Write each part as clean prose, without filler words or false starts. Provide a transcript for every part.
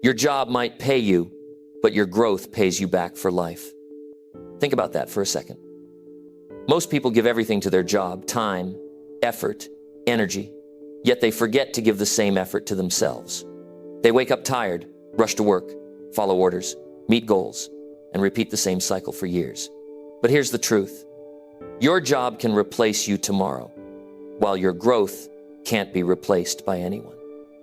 Your job might pay you, but your growth pays you back for life. Think about that for a second. Most people give everything to their job: time, effort, energy, yet they forget to give the same effort to themselves. They wake up tired, rush to work, follow orders, meet goals, and repeat the same cycle for years. But here's the truth. Your job can replace you tomorrow, while your growth can't be replaced by anyone.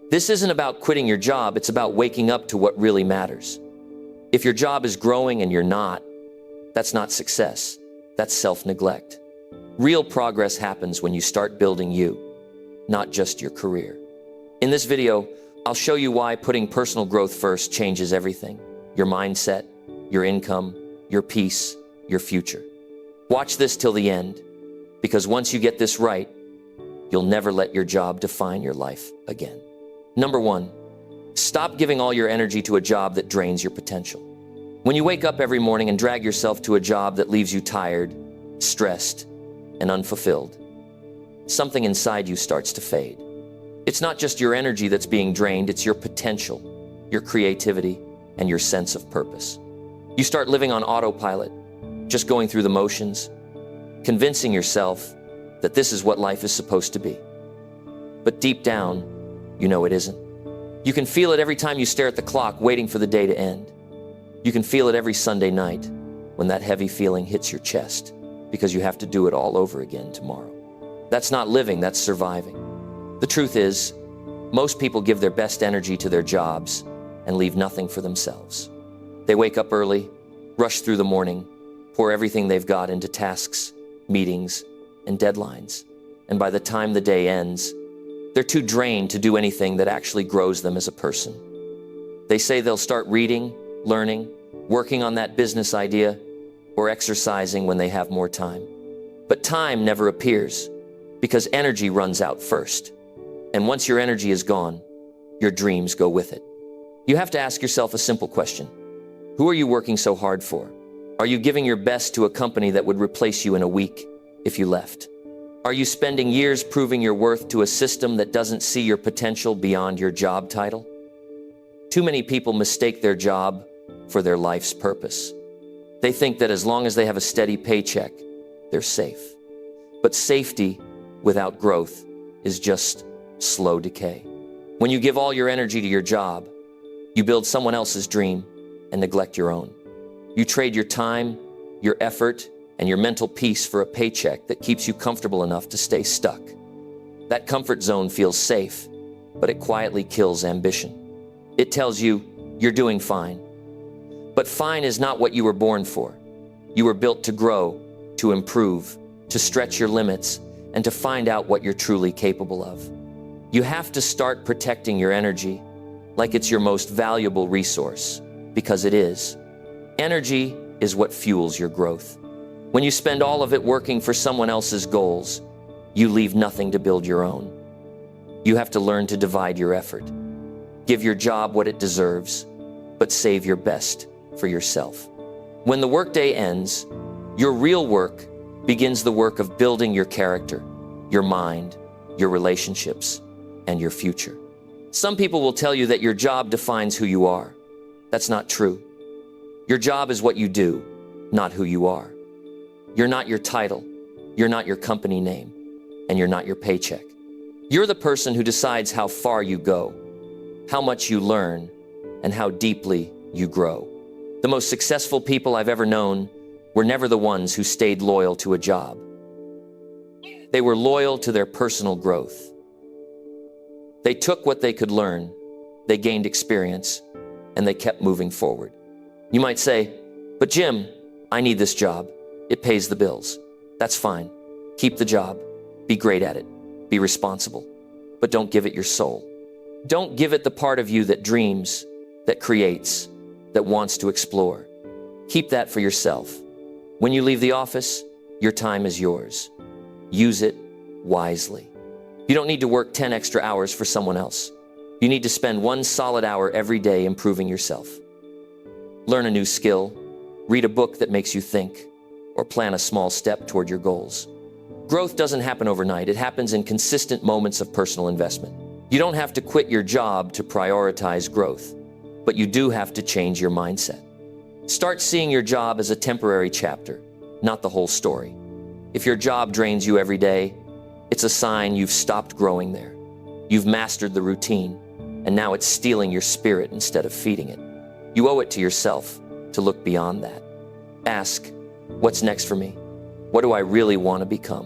This isn't about quitting your job, it's about waking up to what really matters. If your job is growing and you're not, that's not success, that's self-neglect. Real progress happens when you start building you, not just your career. In this video, I'll show you why putting personal growth first changes everything: your mindset, your income, your peace, your future. Watch this till the end, because once you get this right, you'll never let your job define your life again. Number 1, stop giving all your energy to a job that drains your potential. When you wake up every morning and drag yourself to a job that leaves you tired, stressed, and unfulfilled, something inside you starts to fade. It's not just your energy that's being drained, it's your potential, your creativity, and your sense of purpose. You start living on autopilot, just going through the motions, convincing yourself that this is what life is supposed to be. But deep down, you know it isn't. You can feel it every time you stare at the clock, waiting for the day to end. You can feel it every Sunday night when that heavy feeling hits your chest because you have to do it all over again tomorrow. That's not living, that's surviving. The truth is, most people give their best energy to their jobs and leave nothing for themselves. They wake up early, rush through the morning, pour everything they've got into tasks, meetings, and deadlines. And by the time the day ends, they're too drained to do anything that actually grows them as a person. They say they'll start reading, learning, working on that business idea, or exercising when they have more time. But time never appears because energy runs out first. And once your energy is gone, your dreams go with it. You have to ask yourself a simple question. Who are you working so hard for? Are you giving your best to a company that would replace you in a week if you left? Are you spending years proving your worth to a system that doesn't see your potential beyond your job title? Too many people mistake their job for their life's purpose. They think that as long as they have a steady paycheck, they're safe. But safety without growth is just slow decay. When you give all your energy to your job, you build someone else's dream and neglect your own. You trade your time, your effort, and your mental peace for a paycheck that keeps you comfortable enough to stay stuck. That comfort zone feels safe, but it quietly kills ambition. It tells you you're doing fine. But fine is not what you were born for. You were built to grow, to improve, to stretch your limits, and to find out what you're truly capable of. You have to start protecting your energy like it's your most valuable resource, because it is. Energy is what fuels your growth. When you spend all of it working for someone else's goals, you leave nothing to build your own. You have to learn to divide your effort. Give your job what it deserves, but save your best for yourself. When the workday ends, your real work begins the work of building your character, your mind, your relationships, and your future. Some people will tell you that your job defines who you are. That's not true. Your job is what you do, not who you are. You're not your title, you're not your company name, and you're not your paycheck. You're the person who decides how far you go, how much you learn, and how deeply you grow. The most successful people I've ever known were never the ones who stayed loyal to a job. They were loyal to their personal growth. They took what they could learn, they gained experience, and they kept moving forward. You might say, but Jim, I need this job. It pays the bills. That's fine. Keep the job. Be great at it. Be responsible. But don't give it your soul. Don't give it the part of you that dreams, that creates, that wants to explore. Keep that for yourself. When you leave the office, your time is yours. Use it wisely. You don't need to work 10 extra hours for someone else. You need to spend 1 solid hour every day improving yourself. Learn a new skill, read a book that makes you think, or plan a small step toward your goals. Growth doesn't happen overnight. It happens in consistent moments of personal investment. You don't have to quit your job to prioritize growth, but you do have to change your mindset. Start seeing your job as a temporary chapter, not the whole story. If your job drains you every day, it's a sign you've stopped growing there. You've mastered the routine, and now it's stealing your spirit instead of feeding it. You owe it to yourself to look beyond that. Ask, what's next for me? What do I really want to become?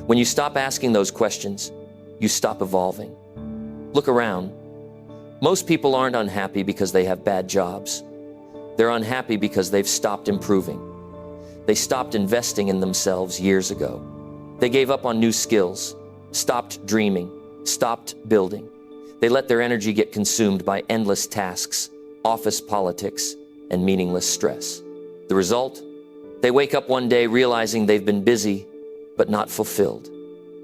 When you stop asking those questions, you stop evolving. Look around. Most people aren't unhappy because they have bad jobs. They're unhappy because they've stopped improving. They stopped investing in themselves years ago. They gave up on new skills, stopped dreaming, stopped building. They let their energy get consumed by endless tasks, office politics, and meaningless stress. The result? They wake up one day realizing they've been busy, but not fulfilled,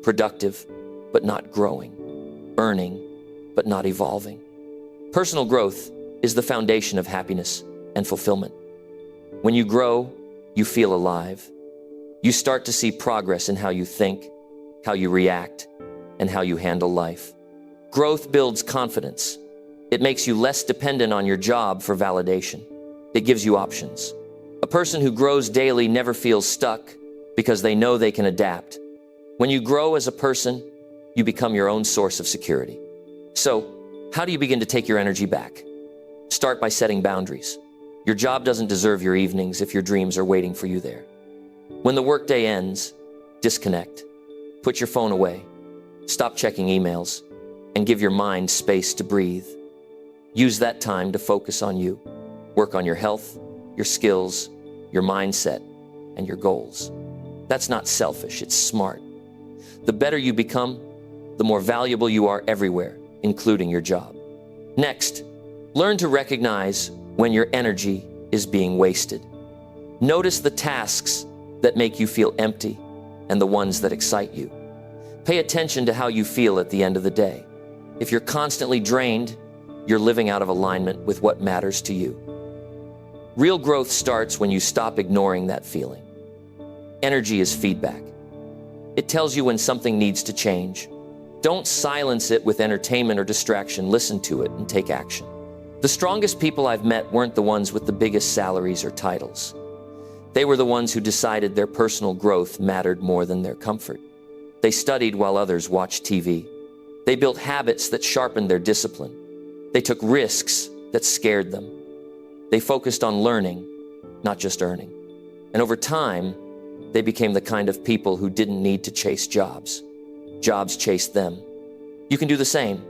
productive, but not growing, earning, but not evolving. Personal growth is the foundation of happiness and fulfillment. When you grow, you feel alive. You start to see progress in how you think, how you react, and how you handle life. Growth builds confidence. It makes you less dependent on your job for validation. It gives you options. A person who grows daily never feels stuck because they know they can adapt. When you grow as a person, you become your own source of security. So, how do you begin to take your energy back? Start by setting boundaries. Your job doesn't deserve your evenings if your dreams are waiting for you there. When the workday ends, disconnect. Put your phone away. Stop checking emails and give your mind space to breathe. Use that time to focus on you. Work on your health, your skills, your mindset, and your goals. That's not selfish, it's smart. The better you become, the more valuable you are everywhere, including your job. Next, learn to recognize when your energy is being wasted. Notice the tasks that make you feel empty and the ones that excite you. Pay attention to how you feel at the end of the day. If you're constantly drained, you're living out of alignment with what matters to you. Real growth starts when you stop ignoring that feeling. Energy is feedback. It tells you when something needs to change. Don't silence it with entertainment or distraction. Listen to it and take action. The strongest people I've met weren't the ones with the biggest salaries or titles. They were the ones who decided their personal growth mattered more than their comfort. They studied while others watched TV. They built habits that sharpened their discipline. They took risks that scared them. They focused on learning, not just earning. And over time, they became the kind of people who didn't need to chase jobs. Jobs chased them. You can do the same.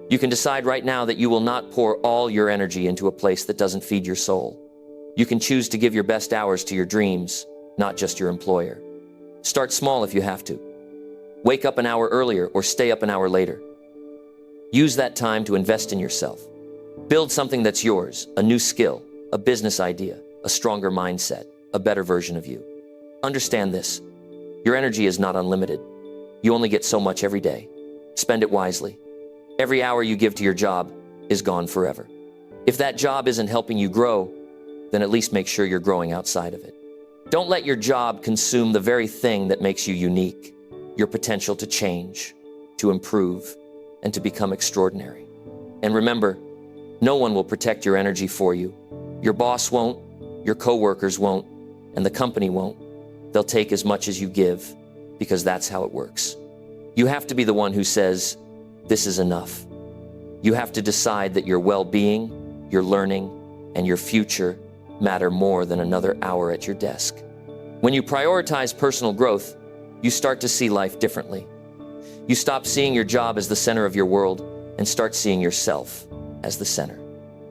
You can decide right now that you will not pour all your energy into a place that doesn't feed your soul. You can choose to give your best hours to your dreams, not just your employer. Start small if you have to. Wake up an hour earlier or stay up an hour later. Use that time to invest in yourself. Build something that's yours, a new skill, a business idea, a stronger mindset, a better version of you. Understand this. Your energy is not unlimited. You only get so much every day. Spend it wisely. Every hour you give to your job is gone forever. If that job isn't helping you grow, then at least make sure you're growing outside of it. Don't let your job consume the very thing that makes you unique, your potential to change, to improve, and to become extraordinary. And remember, no one will protect your energy for you. Your boss won't, your coworkers won't, and the company won't. They'll take as much as you give, because that's how it works. You have to be the one who says, this is enough. You have to decide that your well-being, your learning, and your future matter more than another hour at your desk. When you prioritize personal growth, you start to see life differently. You stop seeing your job as the center of your world and start seeing yourself as the center.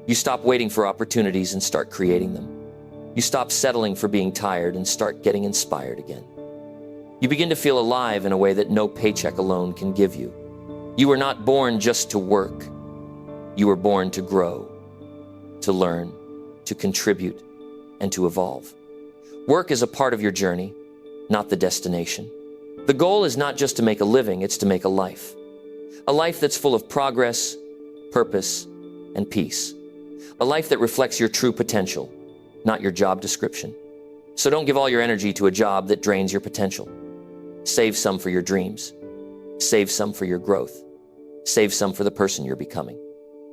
You stop waiting for opportunities and start creating them. You stop settling for being tired and start getting inspired again. You begin to feel alive in a way that no paycheck alone can give you. You were not born just to work. You were born to grow, to learn, to contribute, and to evolve. Work is a part of your journey, not the destination. The goal is not just to make a living, it's to make a life. A life that's full of progress, purpose, and peace. A life that reflects your true potential, not your job description. So don't give all your energy to a job that drains your potential. Save some for your dreams. Save some for your growth. save some for the person you're becoming.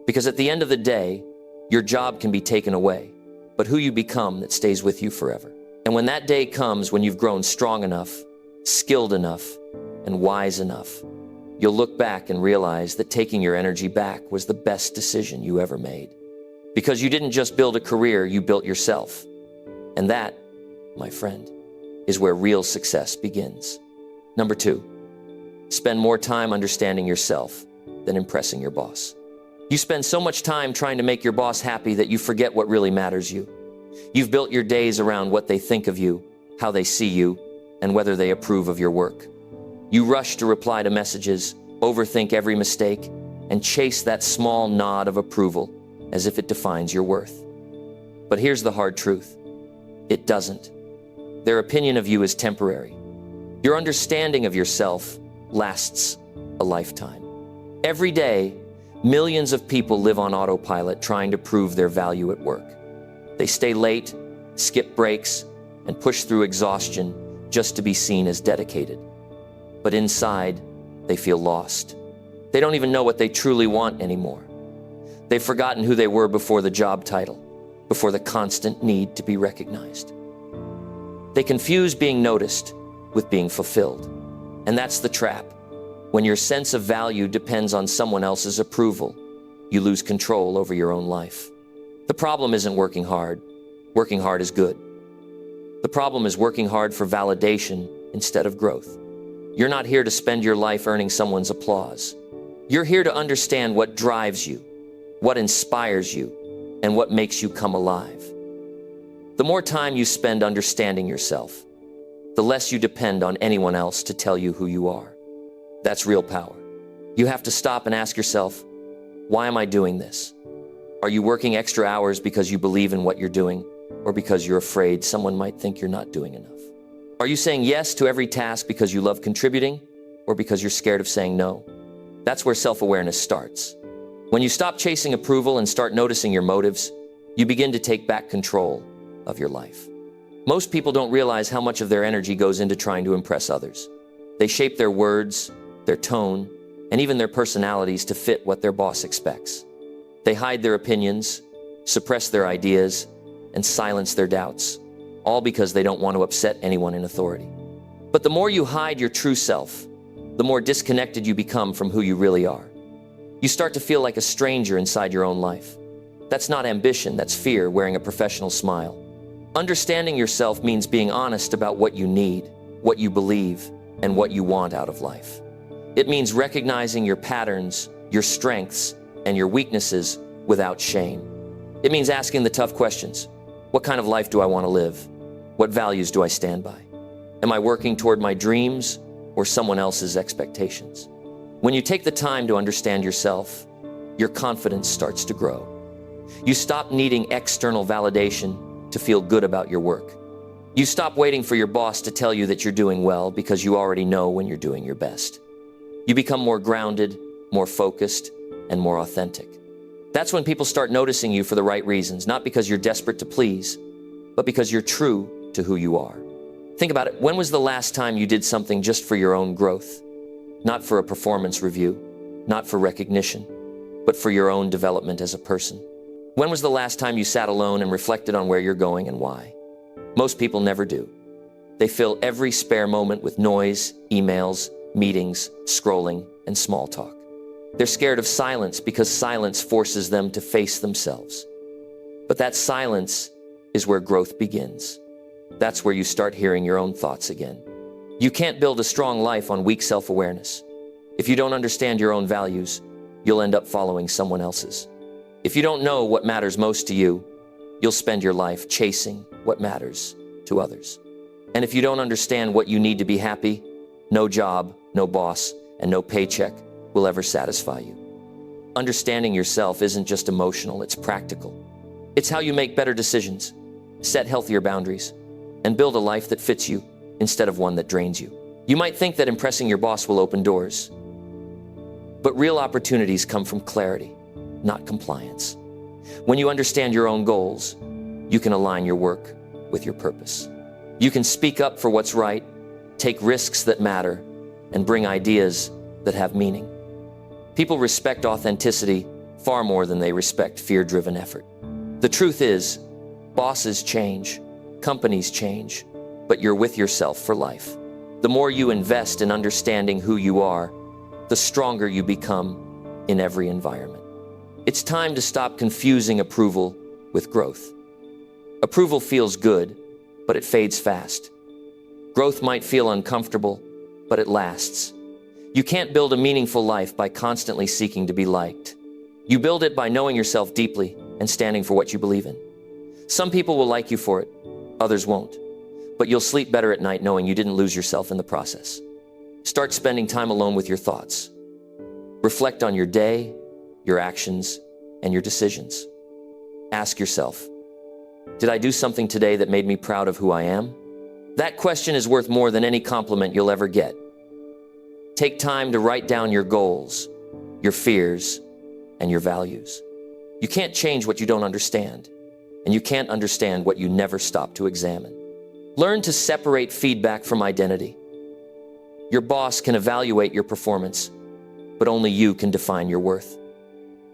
Because at the end of the day, your job can be taken away, but who you become that stays with you forever. And when that day comes, when you've grown strong enough, skilled enough, and wise enough, you'll look back and realize that taking your energy back was the best decision you ever made. Because you didn't just build a career, you built yourself. And that, my friend, is where real success begins. Number 2, spend more time understanding yourself than impressing your boss. You spend so much time trying to make your boss happy that you forget what really matters you. You've built your days around what they think of you, how they see you, and whether they approve of your work. You rush to reply to messages, overthink every mistake, and chase that small nod of approval as if it defines your worth. But here's the hard truth. It doesn't. Their opinion of you is temporary. Your understanding of yourself lasts a lifetime. Every day, millions of people live on autopilot trying to prove their value at work. They stay late, skip breaks, and push through exhaustion just to be seen as dedicated. But inside, they feel lost. They don't even know what they truly want anymore. They've forgotten who they were before the job title, before the constant need to be recognized. They confuse being noticed with being fulfilled. And that's the trap. When your sense of value depends on someone else's approval, you lose control over your own life. The problem isn't working hard. Working hard is good. The problem is working hard for validation instead of growth. You're not here to spend your life earning someone's applause. You're here to understand what drives you, what inspires you, and what makes you come alive. The more time you spend understanding yourself, the less you depend on anyone else to tell you who you are. That's real power. You have to stop and ask yourself, why am I doing this? Are you working extra hours because you believe in what you're doing, or because you're afraid someone might think you're not doing enough? Are you saying yes to every task because you love contributing, or because you're scared of saying no? That's where self-awareness starts. When you stop chasing approval and start noticing your motives, you begin to take back control of your life. Most people don't realize how much of their energy goes into trying to impress others. They shape their words, their tone, and even their personalities to fit what their boss expects. They hide their opinions, suppress their ideas, and silence their doubts, all because they don't want to upset anyone in authority. But the more you hide your true self, the more disconnected you become from who you really are. You start to feel like a stranger inside your own life. That's not ambition, that's fear wearing a professional smile. Understanding yourself means being honest about what you need, what you believe, and what you want out of life. It means recognizing your patterns, your strengths, and your weaknesses without shame. It means asking the tough questions. What kind of life do I want to live? What values do I stand by? Am I working toward my dreams or someone else's expectations? When you take the time to understand yourself, your confidence starts to grow. You stop needing external validation to feel good about your work. You stop waiting for your boss to tell you that you're doing well because you already know when you're doing your best. You become more grounded, more focused, and more authentic. That's when people start noticing you for the right reasons, not because you're desperate to please, but because you're true to who you are. Think about it. When was the last time you did something just for your own growth? Not for a performance review, not for recognition, but for your own development as a person. When was the last time you sat alone and reflected on where you're going and why? Most people never do. They fill every spare moment with noise, emails, meetings, scrolling, and small talk. They're scared of silence because silence forces them to face themselves. But that silence is where growth begins. That's where you start hearing your own thoughts again. You can't build a strong life on weak self-awareness. If you don't understand your own values, you'll end up following someone else's. If you don't know what matters most to you, you'll spend your life chasing what matters to others. And if you don't understand what you need to be happy, no job, no boss, and no paycheck will ever satisfy you. Understanding yourself isn't just emotional, it's practical. It's how you make better decisions, set healthier boundaries, and build a life that fits you instead of one that drains you. You might think that impressing your boss will open doors, but real opportunities come from clarity, not compliance. When you understand your own goals, you can align your work with your purpose. You can speak up for what's right, take risks that matter, and bring ideas that have meaning. People respect authenticity far more than they respect fear-driven effort. The truth is, bosses change, companies change, but you're with yourself for life. The more you invest in understanding who you are, the stronger you become in every environment. It's time to stop confusing approval with growth. Approval feels good, but it fades fast. Growth might feel uncomfortable, but it lasts. You can't build a meaningful life by constantly seeking to be liked. You build it by knowing yourself deeply and standing for what you believe in. Some people will like you for it, others won't. But you'll sleep better at night knowing you didn't lose yourself in the process. Start spending time alone with your thoughts. Reflect on your day, your actions, and your decisions. Ask yourself, did I do something today that made me proud of who I am? That question is worth more than any compliment you'll ever get. Take time to write down your goals, your fears, and your values. You can't change what you don't understand, and you can't understand what you never stop to examine. Learn to separate feedback from identity. Your boss can evaluate your performance, but only you can define your worth.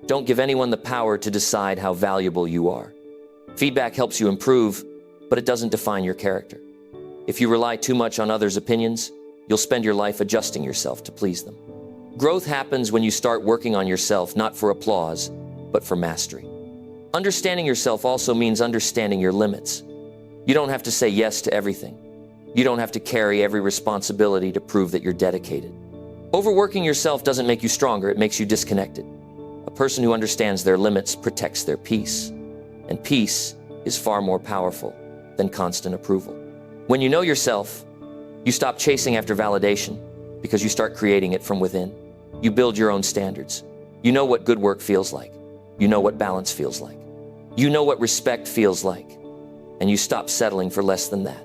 Don't give anyone the power to decide how valuable you are. Feedback helps you improve, but it doesn't define your character. If you rely too much on others' opinions, you'll spend your life adjusting yourself to please them. Growth happens when you start working on yourself, not for applause, but for mastery. Understanding yourself also means understanding your limits. You don't have to say yes to everything. You don't have to carry every responsibility to prove that you're dedicated. Overworking yourself doesn't make you stronger, it makes you disconnected. A person who understands their limits protects their peace, and peace is far more powerful than constant approval. When you know yourself, you stop chasing after validation because you start creating it from within. You build your own standards. You know what good work feels like. You know what balance feels like. You know what respect feels like. And you stop settling for less than that.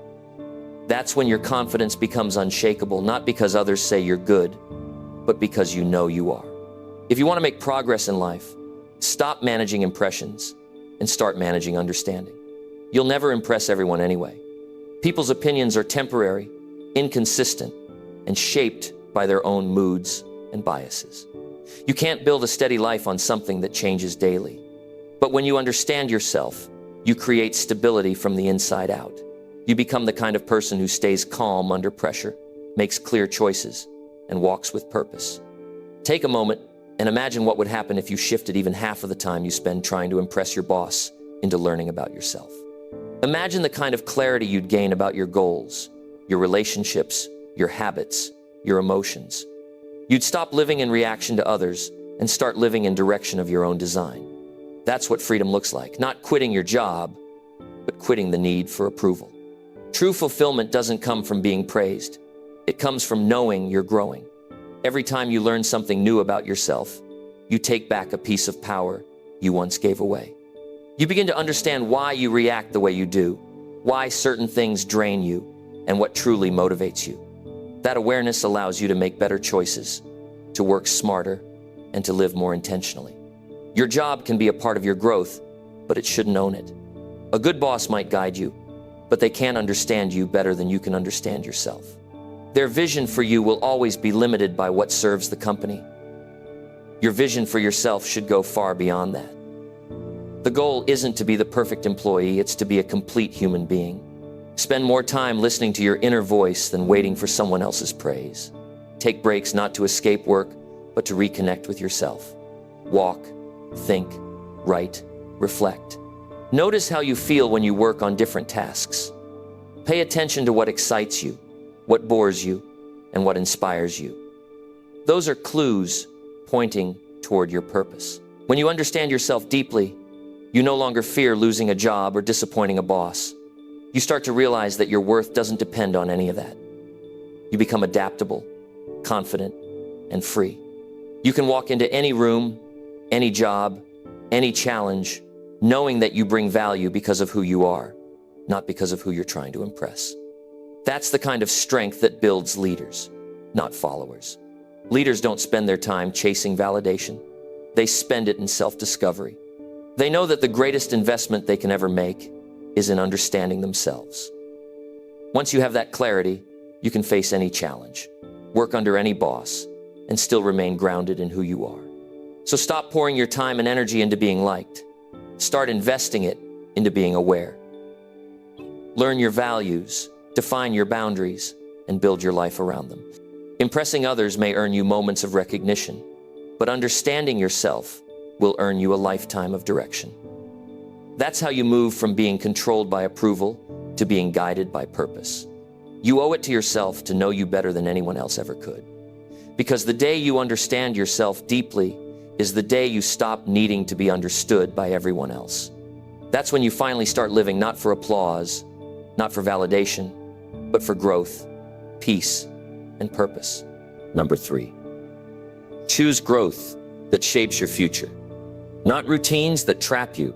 That's when your confidence becomes unshakable, not because others say you're good, but because you know you are. If you want to make progress in life, stop managing impressions and start managing understanding. You'll never impress everyone anyway. People's opinions are temporary, inconsistent, and shaped by their own moods and biases. You can't build a steady life on something that changes daily. But when you understand yourself, you create stability from the inside out. You become the kind of person who stays calm under pressure, makes clear choices, and walks with purpose. Take a moment and imagine what would happen if you shifted even half of the time you spend trying to impress your boss into learning about yourself. Imagine the kind of clarity you'd gain about your goals, your relationships, your habits, your emotions. You'd stop living in reaction to others and start living in direction of your own design. That's what freedom looks like, not quitting your job, but quitting the need for approval. True fulfillment doesn't come from being praised. It comes from knowing you're growing. Every time you learn something new about yourself, you take back a piece of power you once gave away. You begin to understand why you react the way you do, why certain things drain you, and what truly motivates you. That awareness allows you to make better choices, to work smarter, and to live more intentionally. Your job can be a part of your growth, but it shouldn't own it. A good boss might guide you, but they can't understand you better than you can understand yourself. Their vision for you will always be limited by what serves the company. Your vision for yourself should go far beyond that. The goal isn't to be the perfect employee, it's to be a complete human being. Spend more time listening to your inner voice than waiting for someone else's praise. Take breaks not to escape work, but to reconnect with yourself. Walk, think, write, reflect. Notice how you feel when you work on different tasks. Pay attention to what excites you, what bores you, and what inspires you. Those are clues pointing toward your purpose. When you understand yourself deeply, you no longer fear losing a job or disappointing a boss. You start to realize that your worth doesn't depend on any of that. You become adaptable, confident, and free. You can walk into any room, any job, any challenge, knowing that you bring value because of who you are, not because of who you're trying to impress. That's the kind of strength that builds leaders, not followers. Leaders don't spend their time chasing validation. They spend it in self-discovery. They know that the greatest investment they can ever make is in understanding themselves. Once you have that clarity, you can face any challenge, work under any boss, and still remain grounded in who you are. So stop pouring your time and energy into being liked. Start investing it into being aware. Learn your values, define your boundaries, and build your life around them. Impressing others may earn you moments of recognition, but understanding yourself will earn you a lifetime of direction. That's how you move from being controlled by approval to being guided by purpose. You owe it to yourself to know you better than anyone else ever could. Because the day you understand yourself deeply is the day you stop needing to be understood by everyone else. That's when you finally start living not for applause, not for validation, but for growth, peace, and purpose. Number 3, choose growth that shapes your future, not routines that trap you.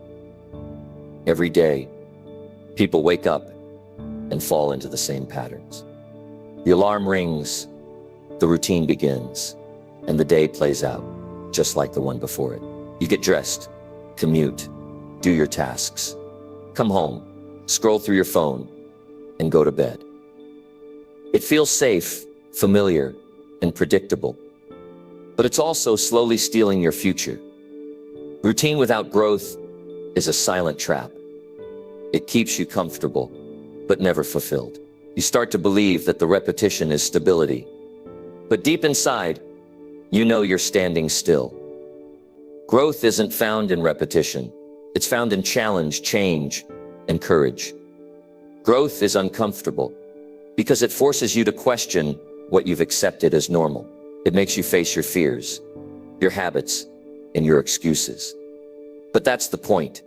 Every day, people wake up and fall into the same patterns. The alarm rings, the routine begins, and the day plays out just like the one before it. You get dressed, commute, do your tasks, come home, scroll through your phone, and go to bed. It feels safe, familiar, and predictable, but it's also slowly stealing your future. Routine without growth is a silent trap. It keeps you comfortable, but never fulfilled. You start to believe that the repetition is stability, but deep inside, you know you're standing still. Growth isn't found in repetition. It's found in challenge, change, and courage. Growth is uncomfortable because it forces you to question what you've accepted as normal. It makes you face your fears, your habits, and your excuses. But that's the point.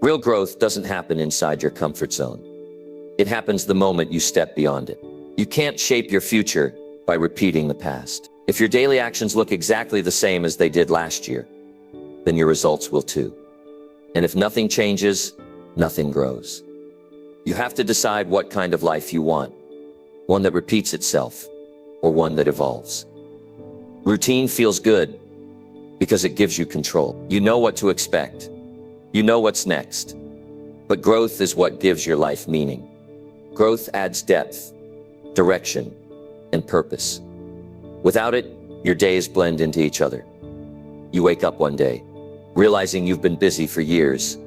Real growth doesn't happen inside your comfort zone. It happens the moment you step beyond it. You can't shape your future by repeating the past. If your daily actions look exactly the same as they did last year, then your results will too. And if nothing changes, nothing grows. You have to decide what kind of life you want. One that repeats itself, or one that evolves. Routine feels good because it gives you control. You know what to expect. You know what's next. But growth is what gives your life meaning. Growth adds depth, direction, and purpose. Without it, your days blend into each other. You wake up one day, realizing you've been busy for years,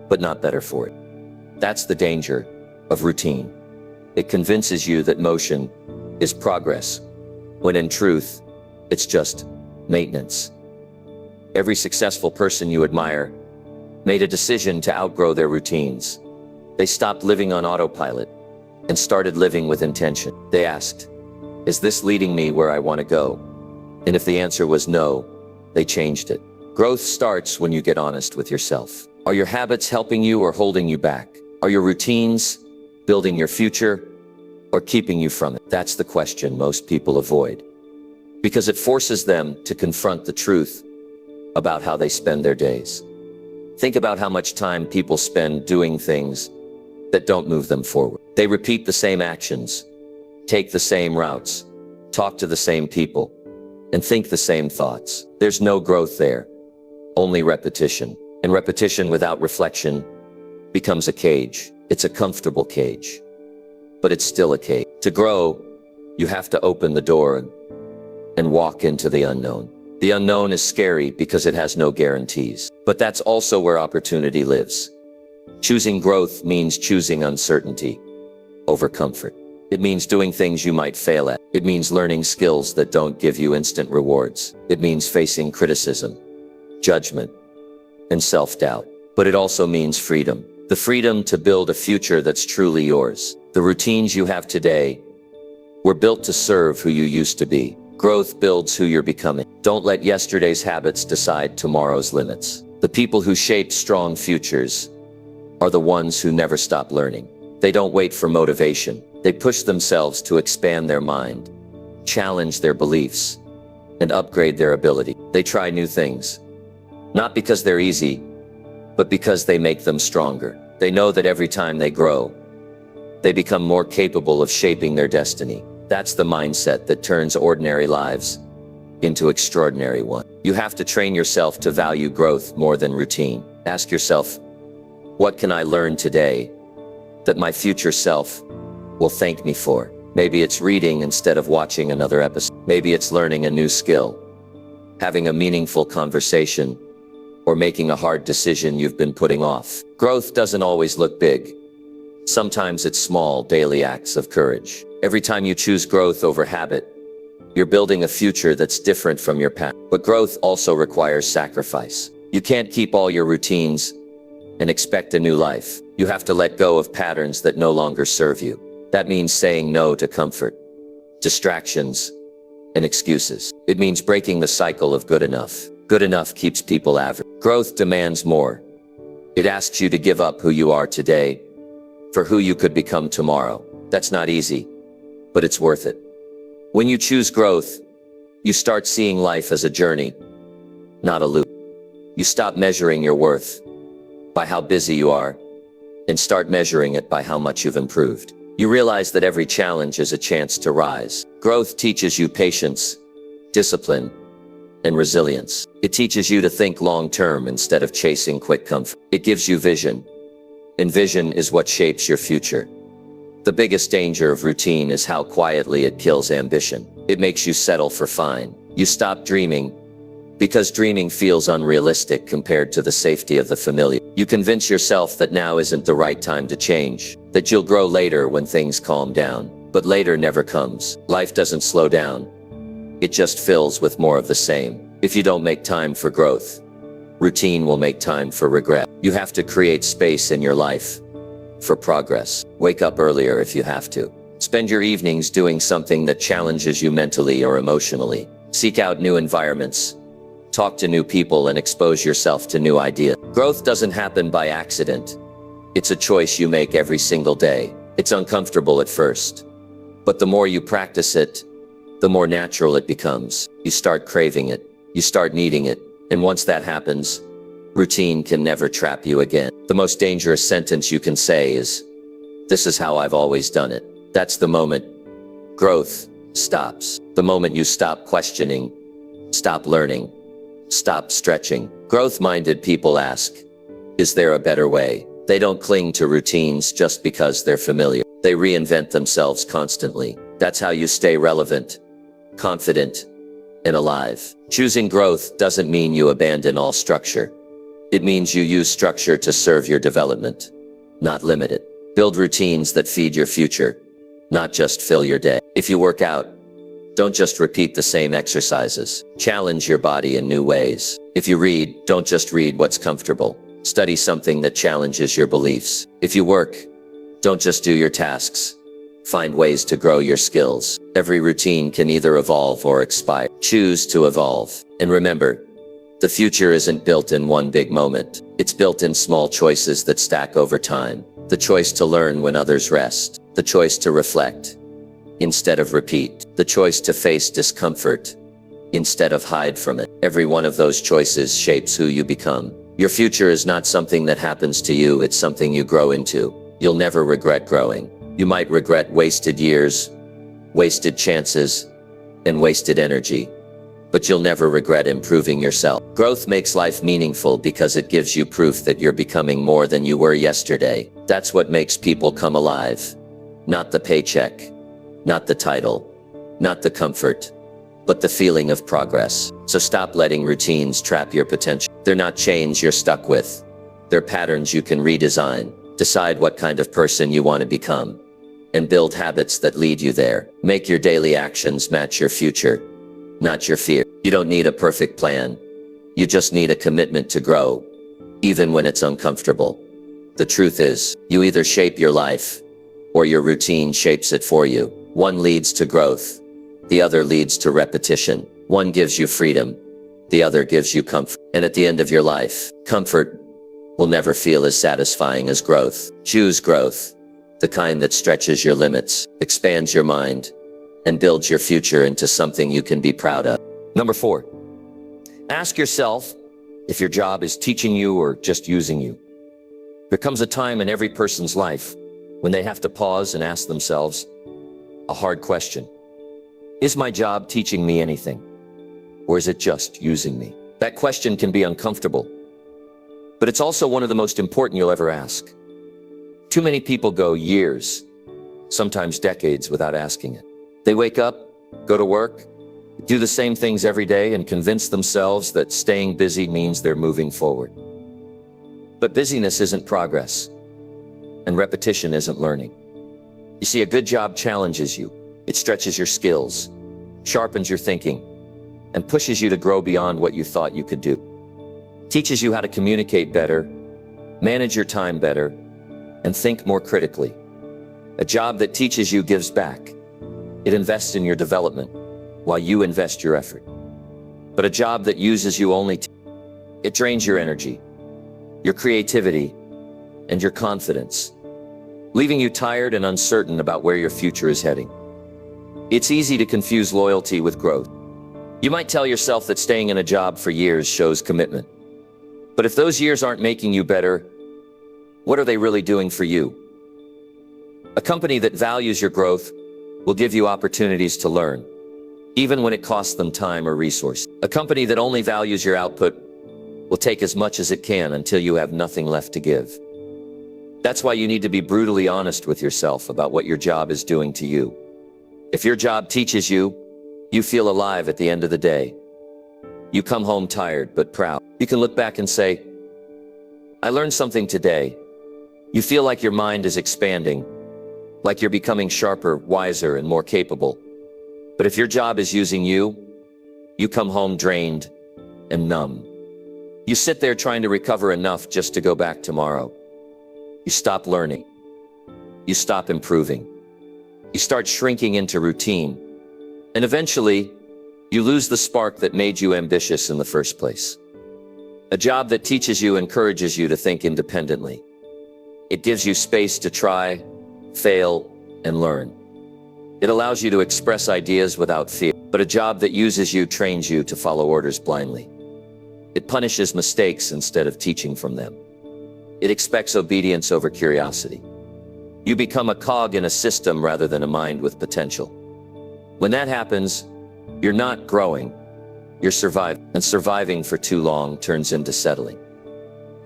but not better for it. That's the danger of routine. It convinces you that motion is progress, when in truth, it's just maintenance. Every successful person you admire made a decision to outgrow their routines. They stopped living on autopilot and started living with intention. They asked, "Is this leading me where I want to go?" And if the answer was no, they changed it. Growth starts when you get honest with yourself. Are your habits helping you or holding you back? Are your routines building your future or keeping you from it? That's the question most people avoid, because it forces them to confront the truth about how they spend their days. Think about how much time people spend doing things that don't move them forward. They repeat the same actions, take the same routes, talk to the same people, and think the same thoughts. There's no growth there, only repetition. And repetition without reflection becomes a cage. It's a comfortable cage, but it's still a cage. To grow, you have to open the door and walk into the unknown. The unknown is scary because it has no guarantees, but that's also where opportunity lives. Choosing growth means choosing uncertainty over comfort. It means doing things you might fail at. It means learning skills that don't give you instant rewards. It means facing criticism, judgment, and self-doubt. But it also means freedom. The freedom to build a future that's truly yours. The routines you have today were built to serve who you used to be. Growth builds who you're becoming. Don't let yesterday's habits decide tomorrow's limits. The people who shape strong futures are the ones who never stop learning. They don't wait for motivation. They push themselves to expand their mind, challenge their beliefs, and upgrade their ability. They try new things, not because they're easy, but because they make them stronger. They know that every time they grow, they become more capable of shaping their destiny. That's the mindset that turns ordinary lives into extraordinary ones. You have to train yourself to value growth more than routine. Ask yourself, what can I learn today that my future self will thank me for? Maybe it's reading instead of watching another episode. Maybe it's learning a new skill. having a meaningful conversation, or making a hard decision you've been putting off. Growth doesn't always look big. Sometimes it's small, daily acts of courage. Every time you choose growth over habit, you're building a future that's different from your past. But growth also requires sacrifice. You can't keep all your routines and expect a new life. You have to let go of patterns that no longer serve you. That means saying no to comfort, distractions, and excuses. It means breaking the cycle of good enough. Good enough keeps people average. Growth demands more. It asks you to give up who you are today for who you could become tomorrow. That's not easy, but it's worth it. When you choose growth, you start seeing life as a journey, not a loop. You stop measuring your worth by how busy you are and start measuring it by how much you've improved. You realize that every challenge is a chance to rise. Growth teaches you patience, discipline, and resilience. It teaches you to think long-term instead of chasing quick comfort. It gives you vision, and vision is what shapes your future. The biggest danger of routine is how quietly it kills ambition. It makes you settle for fine. You stop dreaming because dreaming feels unrealistic compared to the safety of the familiar. You convince yourself that now isn't the right time to change, that you'll grow later when things calm down. But later never comes. Life doesn't slow down. It just fills with more of the same. If you don't make time for growth, routine will make time for regret. You have to create space in your life for progress. Wake up earlier if you have to. Spend your evenings doing something that challenges you mentally or emotionally. Seek out new environments. Talk to new people and expose yourself to new ideas. Growth doesn't happen by accident. It's a choice you make every single day. It's uncomfortable at first, but the more you practice it, the more natural it becomes. You start craving it. You start needing it. And once that happens, routine can never trap you again. The most dangerous sentence you can say is, "This is how I've always done it." That's the moment growth stops. The moment you stop questioning, stop learning, stop stretching. Growth-minded people ask, is there a better way? They don't cling to routines just because they're familiar. They reinvent themselves constantly. That's how you stay relevant, confident, and alive. Choosing growth doesn't mean you abandon all structure. It means you use structure to serve your development, not limit it. Build routines that feed your future, not just fill your day. If you work out, don't just repeat the same exercises. Challenge your body in new ways. If you read, don't just read what's comfortable. Study something that challenges your beliefs. If you work, don't just do your tasks. Find ways to grow your skills. Every routine can either evolve or expire. Choose to evolve. And remember, the future isn't built in one big moment. It's built in small choices that stack over time. The choice to learn when others rest. The choice to reflect instead of repeat. The choice to face discomfort instead of hide from it. Every one of those choices shapes who you become. Your future is not something that happens to you, it's something you grow into. You'll never regret growing. You might regret wasted years, wasted chances, and wasted energy, but you'll never regret improving yourself. Growth makes life meaningful because it gives you proof that you're becoming more than you were yesterday. That's what makes people come alive. Not the paycheck, not the title, not the comfort, but the feeling of progress. So stop letting routines trap your potential. They're not chains you're stuck with. They're patterns you can redesign. Decide what kind of person you want to become, and build habits that lead you there. Make your daily actions match your future, not your fear. You don't need a perfect plan. You just need a commitment to grow, even when it's uncomfortable. The truth is, you either shape your life, or your routine shapes it for you. One leads to growth. The other leads to repetition. One gives you freedom. The other gives you comfort. And at the end of your life, comfort will never feel as satisfying as growth. Choose growth, the kind that stretches your limits, expands your mind, and builds your future into something you can be proud of. Number 4, ask yourself if your job is teaching you or just using you. There comes a time in every person's life when they have to pause and ask themselves a hard question. Is my job teaching me anything? Or is it just using me? That question can be uncomfortable, but it's also one of the most important you'll ever ask. Too many people go years, sometimes decades, without asking it. They wake up, go to work, do the same things every day and convince themselves that staying busy means they're moving forward. But busyness isn't progress, and repetition isn't learning. You see, a good job challenges you. It stretches your skills, sharpens your thinking, and pushes you to grow beyond what you thought you could do. Teaches you how to communicate better, manage your time better, and think more critically. A job that teaches you gives back. It invests in your development while you invest your effort. But a job that uses you only, it drains your energy, your creativity, and your confidence, leaving you tired and uncertain about where your future is heading. It's easy to confuse loyalty with growth. You might tell yourself that staying in a job for years shows commitment. But if those years aren't making you better, what are they really doing for you? A company that values your growth will give you opportunities to learn, even when it costs them time or resource. A company that only values your output will take as much as it can until you have nothing left to give. That's why you need to be brutally honest with yourself about what your job is doing to you. If your job teaches you, you feel alive at the end of the day. You come home tired but proud. You can look back and say, I learned something today. You feel like your mind is expanding, like you're becoming sharper, wiser, and more capable. But if your job is using you, you come home drained and numb. You sit there trying to recover enough just to go back tomorrow. You stop learning. You stop improving. You start shrinking into routine. And eventually, you lose the spark that made you ambitious in the first place. A job that teaches you encourages you to think independently. It gives you space to try, fail, and learn. It allows you to express ideas without fear. But a job that uses you trains you to follow orders blindly. It punishes mistakes instead of teaching from them. It expects obedience over curiosity. You become a cog in a system rather than a mind with potential. When that happens, you're not growing, you're surviving. And surviving for too long turns into settling.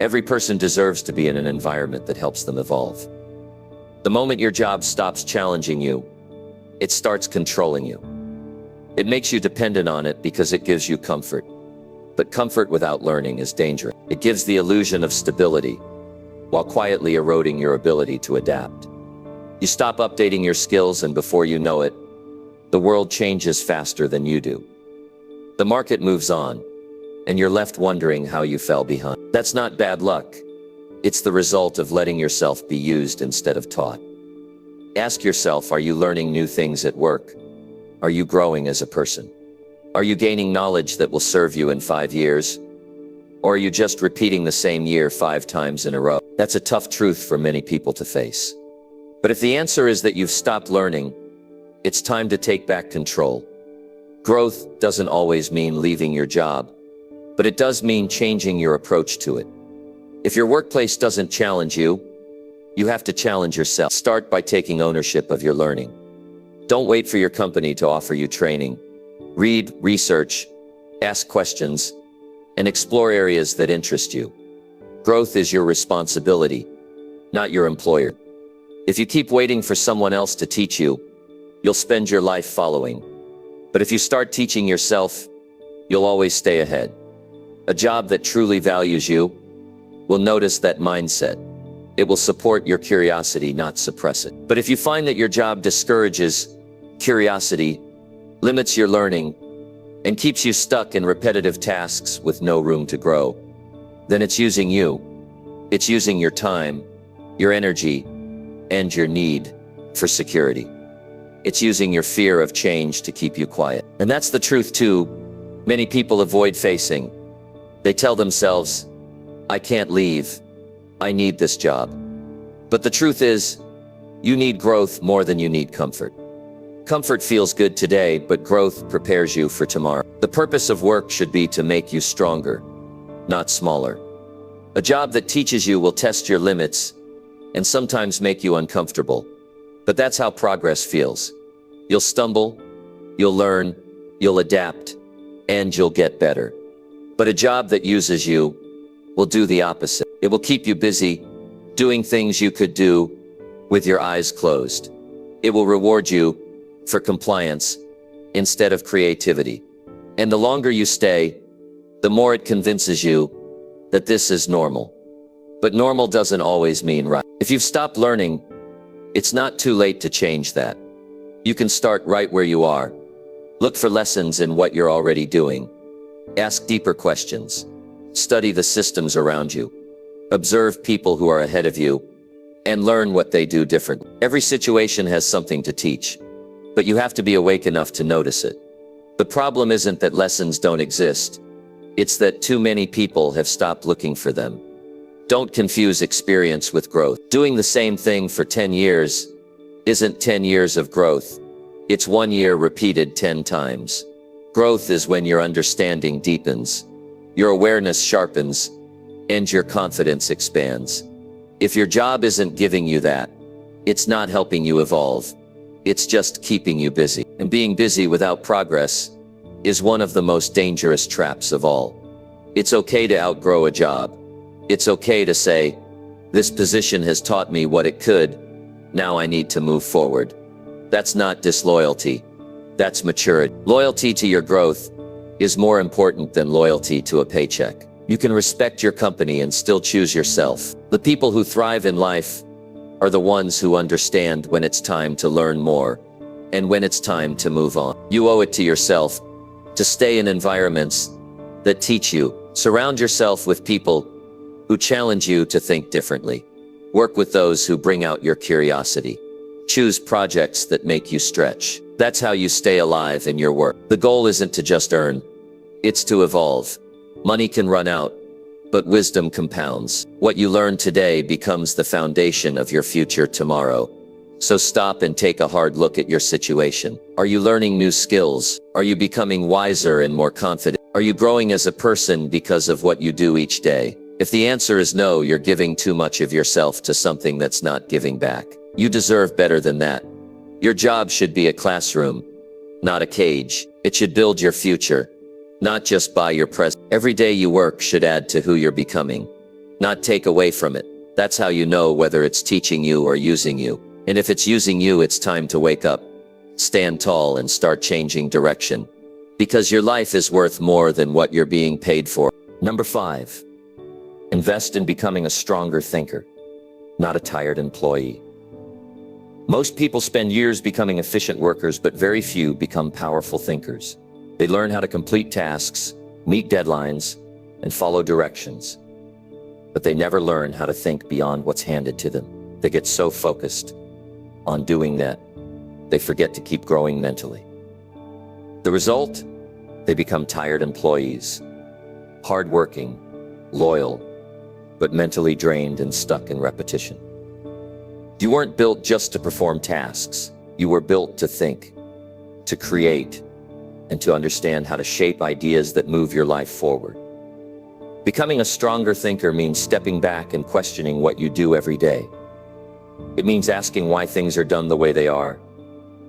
Every person deserves to be in an environment that helps them evolve. The moment your job stops challenging you, it starts controlling you. It makes you dependent on it because it gives you comfort. But comfort without learning is dangerous. It gives the illusion of stability, while quietly eroding your ability to adapt. You stop updating your skills, and before you know it, the world changes faster than you do. The market moves on, and you're left wondering how you fell behind. That's not bad luck. It's the result of letting yourself be used instead of taught. Ask yourself, are you learning new things at work? Are you growing as a person? Are you gaining knowledge that will serve you in 5 years? Or are you just repeating the same year 5 times in a row? That's a tough truth for many people to face. But if the answer is that you've stopped learning, it's time to take back control. Growth doesn't always mean leaving your job, but it does mean changing your approach to it. If your workplace doesn't challenge you, you have to challenge yourself. Start by taking ownership of your learning. Don't wait for your company to offer you training. Read, research, ask questions, and explore areas that interest you. Growth is your responsibility, not your employer. If you keep waiting for someone else to teach you, you'll spend your life following. But if you start teaching yourself, you'll always stay ahead. A job that truly values you will notice that mindset. It will support your curiosity, not suppress it. But if you find that your job discourages curiosity, limits your learning, and keeps you stuck in repetitive tasks with no room to grow, then it's using you. It's using your time, your energy, and your need for security. It's using your fear of change to keep you quiet. And that's the truth too. Many people avoid facing. They tell themselves, I can't leave. I need this job. But the truth is, you need growth more than you need comfort. Comfort feels good today, but growth prepares you for tomorrow. The purpose of work should be to make you stronger, not smaller. A job that teaches you will test your limits and sometimes make you uncomfortable. But that's how progress feels. You'll stumble, you'll learn, you'll adapt, and you'll get better. But a job that uses you will do the opposite. It will keep you busy, doing things you could do with your eyes closed. It will reward you for compliance instead of creativity. And the longer you stay, the more it convinces you that this is normal. But normal doesn't always mean right. If you've stopped learning, it's not too late to change that. You can start right where you are. Look for lessons in what you're already doing. Ask deeper questions. Study the systems around you. Observe people who are ahead of you and learn what they do differently. Every situation has something to teach, but you have to be awake enough to notice it. The problem isn't that lessons don't exist. It's that too many people have stopped looking for them. Don't confuse experience with growth. Doing the same thing for 10 years isn't 10 years of growth. It's 1 year repeated 10 times. Growth is when your understanding deepens, your awareness sharpens, and your confidence expands. If your job isn't giving you that, it's not helping you evolve. It's just keeping you busy. And being busy without progress is one of the most dangerous traps of all. It's okay to outgrow a job. It's okay to say, this position has taught me what it could, now I need to move forward. That's not disloyalty. That's maturity. Loyalty to your growth is more important than loyalty to a paycheck. You can respect your company and still choose yourself. The people who thrive in life are the ones who understand when it's time to learn more and when it's time to move on. You owe it to yourself to stay in environments that teach you. Surround yourself with people who challenge you to think differently. Work with those who bring out your curiosity. Choose projects that make you stretch. That's how you stay alive in your work. The goal isn't to just earn, it's to evolve. Money can run out, but wisdom compounds. What you learn today becomes the foundation of your future tomorrow. So stop and take a hard look at your situation. Are you learning new skills? Are you becoming wiser and more confident? Are you growing as a person because of what you do each day? If the answer is no, you're giving too much of yourself to something that's not giving back. You deserve better than that. Your job should be a classroom, not a cage. It should build your future, not just buy your present. Every day you work should add to who you're becoming, not take away from it. That's how you know whether it's teaching you or using you. And if it's using you, it's time to wake up, stand tall, and start changing direction. Because your life is worth more than what you're being paid for. Number 5, invest in becoming a stronger thinker, not a tired employee. Most people spend years becoming efficient workers, but very few become powerful thinkers. They learn how to complete tasks, meet deadlines, and follow directions. But they never learn how to think beyond what's handed to them. They get so focused on doing that, they forget to keep growing mentally. The result? They become tired employees, hardworking, loyal, but mentally drained and stuck in repetition. You weren't built just to perform tasks. You were built to think, to create, and to understand how to shape ideas that move your life forward. Becoming a stronger thinker means stepping back and questioning what you do every day. It means asking why things are done the way they are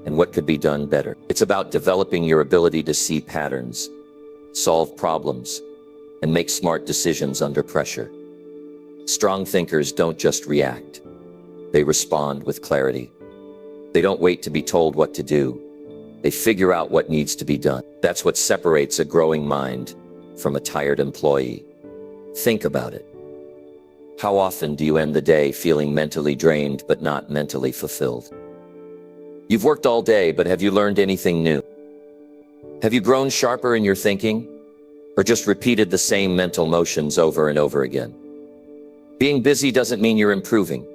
and what could be done better. It's about developing your ability to see patterns, solve problems, and make smart decisions under pressure. Strong thinkers don't just react. They respond with clarity. They don't wait to be told what to do. They figure out what needs to be done. That's what separates a growing mind from a tired employee. Think about it. How often do you end the day feeling mentally drained but not mentally fulfilled? You've worked all day, but have you learned anything new? Have you grown sharper in your thinking, or just repeated the same mental motions over and over again? Being busy doesn't mean you're improving.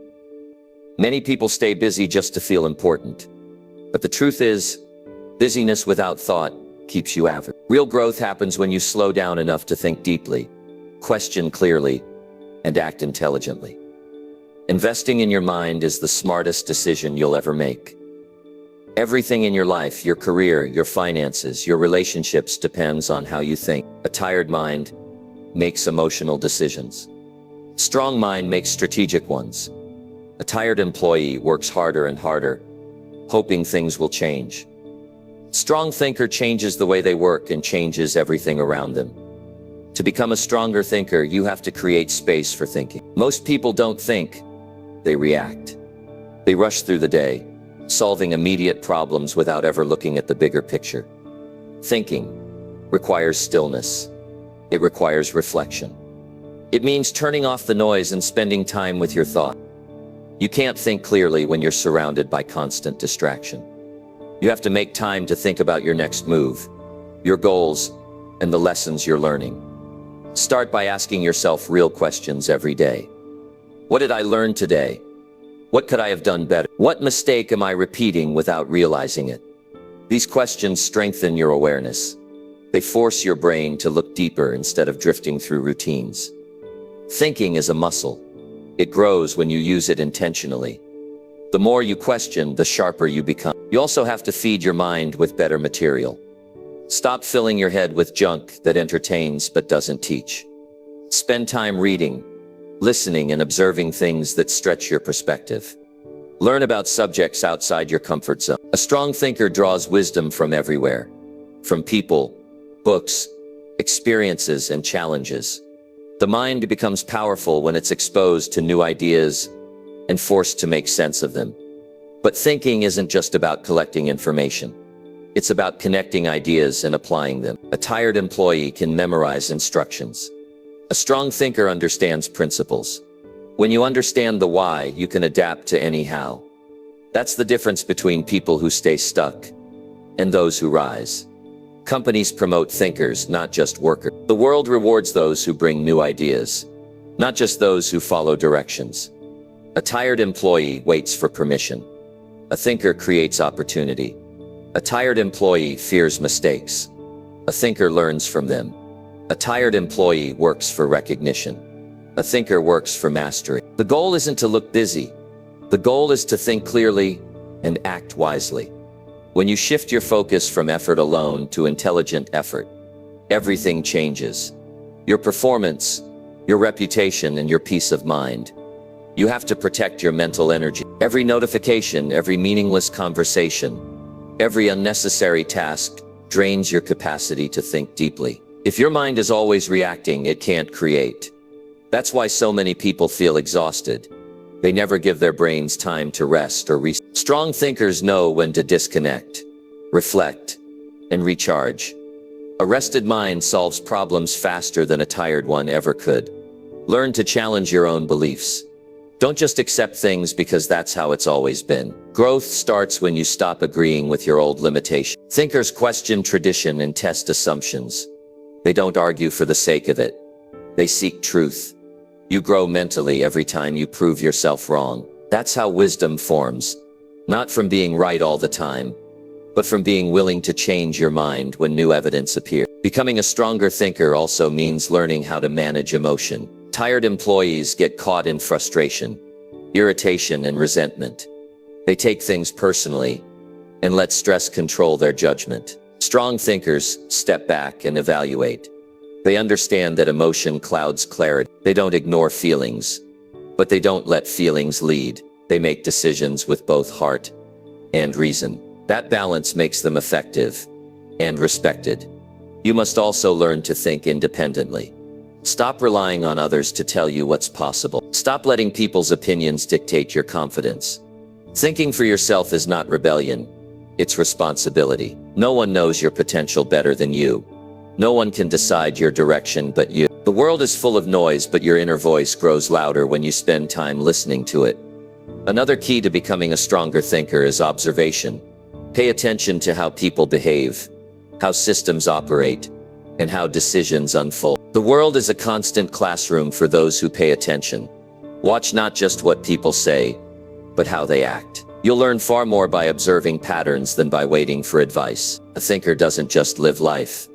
Many people stay busy just to feel important. But the truth is, busyness without thought keeps you average. Real growth happens when you slow down enough to think deeply, question clearly, and act intelligently. Investing in your mind is the smartest decision you'll ever make. Everything in your life, your career, your finances, your relationships depends on how you think. A tired mind makes emotional decisions. A strong mind makes strategic ones. A tired employee works harder and harder, hoping things will change. A strong thinker changes the way they work and changes everything around them. To become a stronger thinker, you have to create space for thinking. Most people don't think, they react. They rush through the day, solving immediate problems without ever looking at the bigger picture. Thinking requires stillness. It requires reflection. It means turning off the noise and spending time with your thought. You can't think clearly when you're surrounded by constant distraction. You have to make time to think about your next move, your goals, and the lessons you're learning. Start by asking yourself real questions every day. What did I learn today? What could I have done better? What mistake am I repeating without realizing it? These questions strengthen your awareness. They force your brain to look deeper instead of drifting through routines. Thinking is a muscle. It grows when you use it intentionally. The more you question, the sharper you become. You also have to feed your mind with better material. Stop filling your head with junk that entertains but doesn't teach. Spend time reading, listening, and observing things that stretch your perspective. Learn about subjects outside your comfort zone. A strong thinker draws wisdom from everywhere, from people, books, experiences, and challenges. The mind becomes powerful when it's exposed to new ideas and forced to make sense of them. But thinking isn't just about collecting information. It's about connecting ideas and applying them. A tired employee can memorize instructions. A strong thinker understands principles. When you understand the why, you can adapt to any how. That's the difference between people who stay stuck and those who rise. Companies promote thinkers, not just workers. The world rewards those who bring new ideas, not just those who follow directions. A tired employee waits for permission. A thinker creates opportunity. A tired employee fears mistakes. A thinker learns from them. A tired employee works for recognition. A thinker works for mastery. The goal isn't to look busy. The goal is to think clearly and act wisely. When you shift your focus from effort alone to intelligent effort, everything changes. Your performance, your reputation, and your peace of mind. You have to protect your mental energy. Every notification, every meaningless conversation, every unnecessary task drains your capacity to think deeply. If your mind is always reacting, it can't create. That's why so many people feel exhausted. They never give their brains time to rest or reset. Strong thinkers know when to disconnect, reflect, and recharge. A rested mind solves problems faster than a tired one ever could. Learn to challenge your own beliefs. Don't just accept things because that's how it's always been. Growth starts when you stop agreeing with your old limitations. Thinkers question tradition and test assumptions. They don't argue for the sake of it. They seek truth. You grow mentally every time you prove yourself wrong. That's how wisdom forms. Not from being right all the time, but from being willing to change your mind when new evidence appears. Becoming a stronger thinker also means learning how to manage emotion. Tired employees get caught in frustration, irritation, and resentment. They take things personally and let stress control their judgment. Strong thinkers step back and evaluate. They understand that emotion clouds clarity. They don't ignore feelings, but they don't let feelings lead. They make decisions with both heart and reason. That balance makes them effective and respected. You must also learn to think independently. Stop relying on others to tell you what's possible. Stop letting people's opinions dictate your confidence. Thinking for yourself is not rebellion, it's responsibility. No one knows your potential better than you. No one can decide your direction but you. The world is full of noise, but your inner voice grows louder when you spend time listening to it. Another key to becoming a stronger thinker is observation. Pay attention to how people behave, how systems operate, and how decisions unfold. The world is a constant classroom for those who pay attention. Watch not just what people say, but how they act. You'll learn far more by observing patterns than by waiting for advice. A thinker doesn't just live life,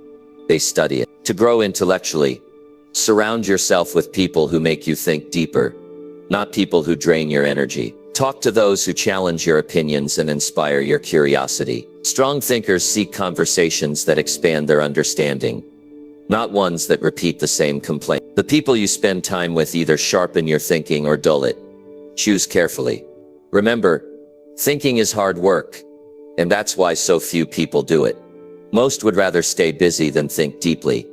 they study it. To grow intellectually, surround yourself with people who make you think deeper, not people who drain your energy. Talk to those who challenge your opinions and inspire your curiosity. Strong thinkers seek conversations that expand their understanding, not ones that repeat the same complaint. The people you spend time with either sharpen your thinking or dull it. Choose carefully. Remember, thinking is hard work, and that's why so few people do it. Most would rather stay busy than think deeply,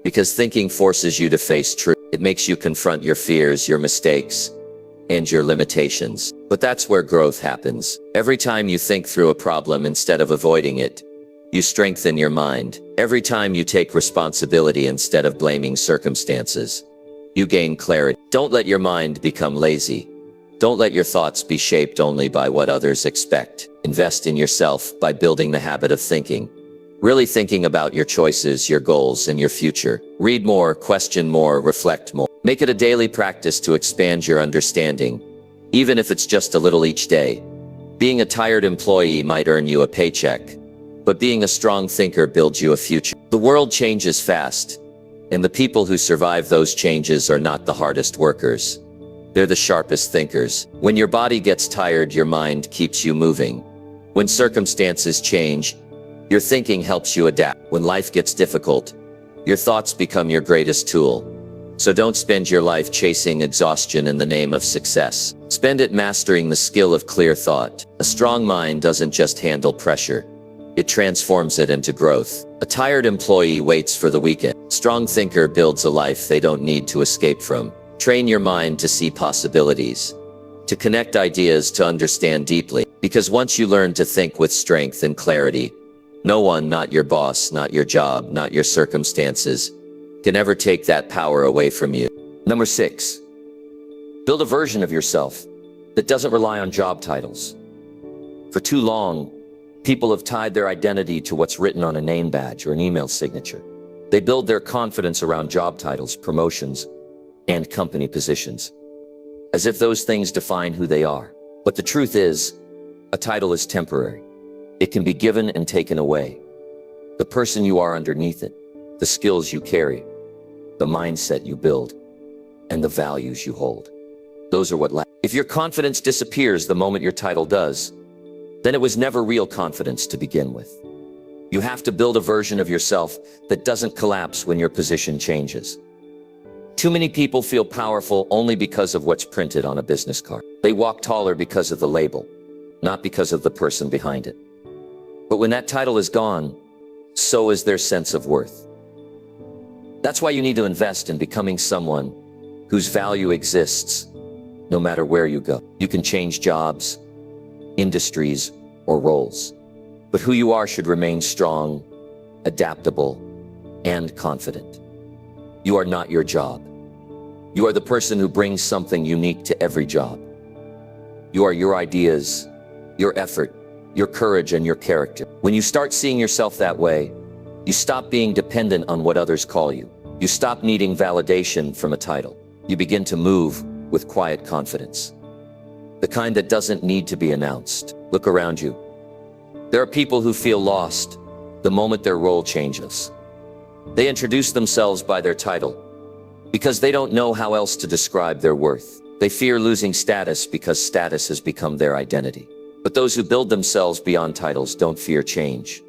because thinking forces you to face truth. It makes you confront your fears, your mistakes, and your limitations. But that's where growth happens. Every time you think through a problem instead of avoiding it, You strengthen your mind. Every time you take responsibility instead of blaming circumstances, you gain clarity. Don't let your mind become lazy. Don't let your thoughts be shaped only by what others expect. Invest in yourself by building the habit of thinking. Really thinking about your choices, your goals, and your future. Read more, question more, reflect more. Make it a daily practice to expand your understanding, even if it's just a little each day. Being a tired employee might earn you a paycheck, but being a strong thinker builds you a future. The world changes fast, and the people who survive those changes are not the hardest workers. They're the sharpest thinkers. When your body gets tired, your mind keeps you moving. When circumstances change, your thinking helps you adapt. When life gets difficult, your thoughts become your greatest tool. So don't spend your life chasing exhaustion in the name of success. Spend it mastering the skill of clear thought. A strong mind doesn't just handle pressure. It transforms it into growth. A tired employee waits for the weekend. Strong thinker builds a life they don't need to escape from. Train your mind to see possibilities, to connect ideas, to understand deeply. Because once you learn to think with strength and clarity, no one, not your boss, not your job, not your circumstances, can ever take that power away from you. Number 6, build a version of yourself that doesn't rely on job titles. For too long, people have tied their identity to what's written on a name badge or an email signature. They build their confidence around job titles, promotions, and company positions, as if those things define who they are. But the truth is, a title is temporary. It can be given and taken away. The person you are underneath it, the skills you carry, the mindset you build, and the values you hold, those are what last. If your confidence disappears the moment your title does, then it was never real confidence to begin with. You have to build a version of yourself that doesn't collapse when your position changes. Too many people feel powerful only because of what's printed on a business card. They walk taller because of the label, not because of the person behind it. But when that title is gone, so is their sense of worth. That's why you need to invest in becoming someone whose value exists no matter where you go. You can change jobs, industries, or roles, but who you are should remain strong, adaptable, and confident. You are not your job. You are the person who brings something unique to every job. You are your ideas, your effort, your courage, and your character. When you start seeing yourself that way, you stop being dependent on what others call you. You stop needing validation from a title. You begin to move with quiet confidence, the kind that doesn't need to be announced. Look around you. There are people who feel lost the moment their role changes. They introduce themselves by their title because they don't know how else to describe their worth. They fear losing status because status has become their identity. But those who build themselves beyond titles don't fear change.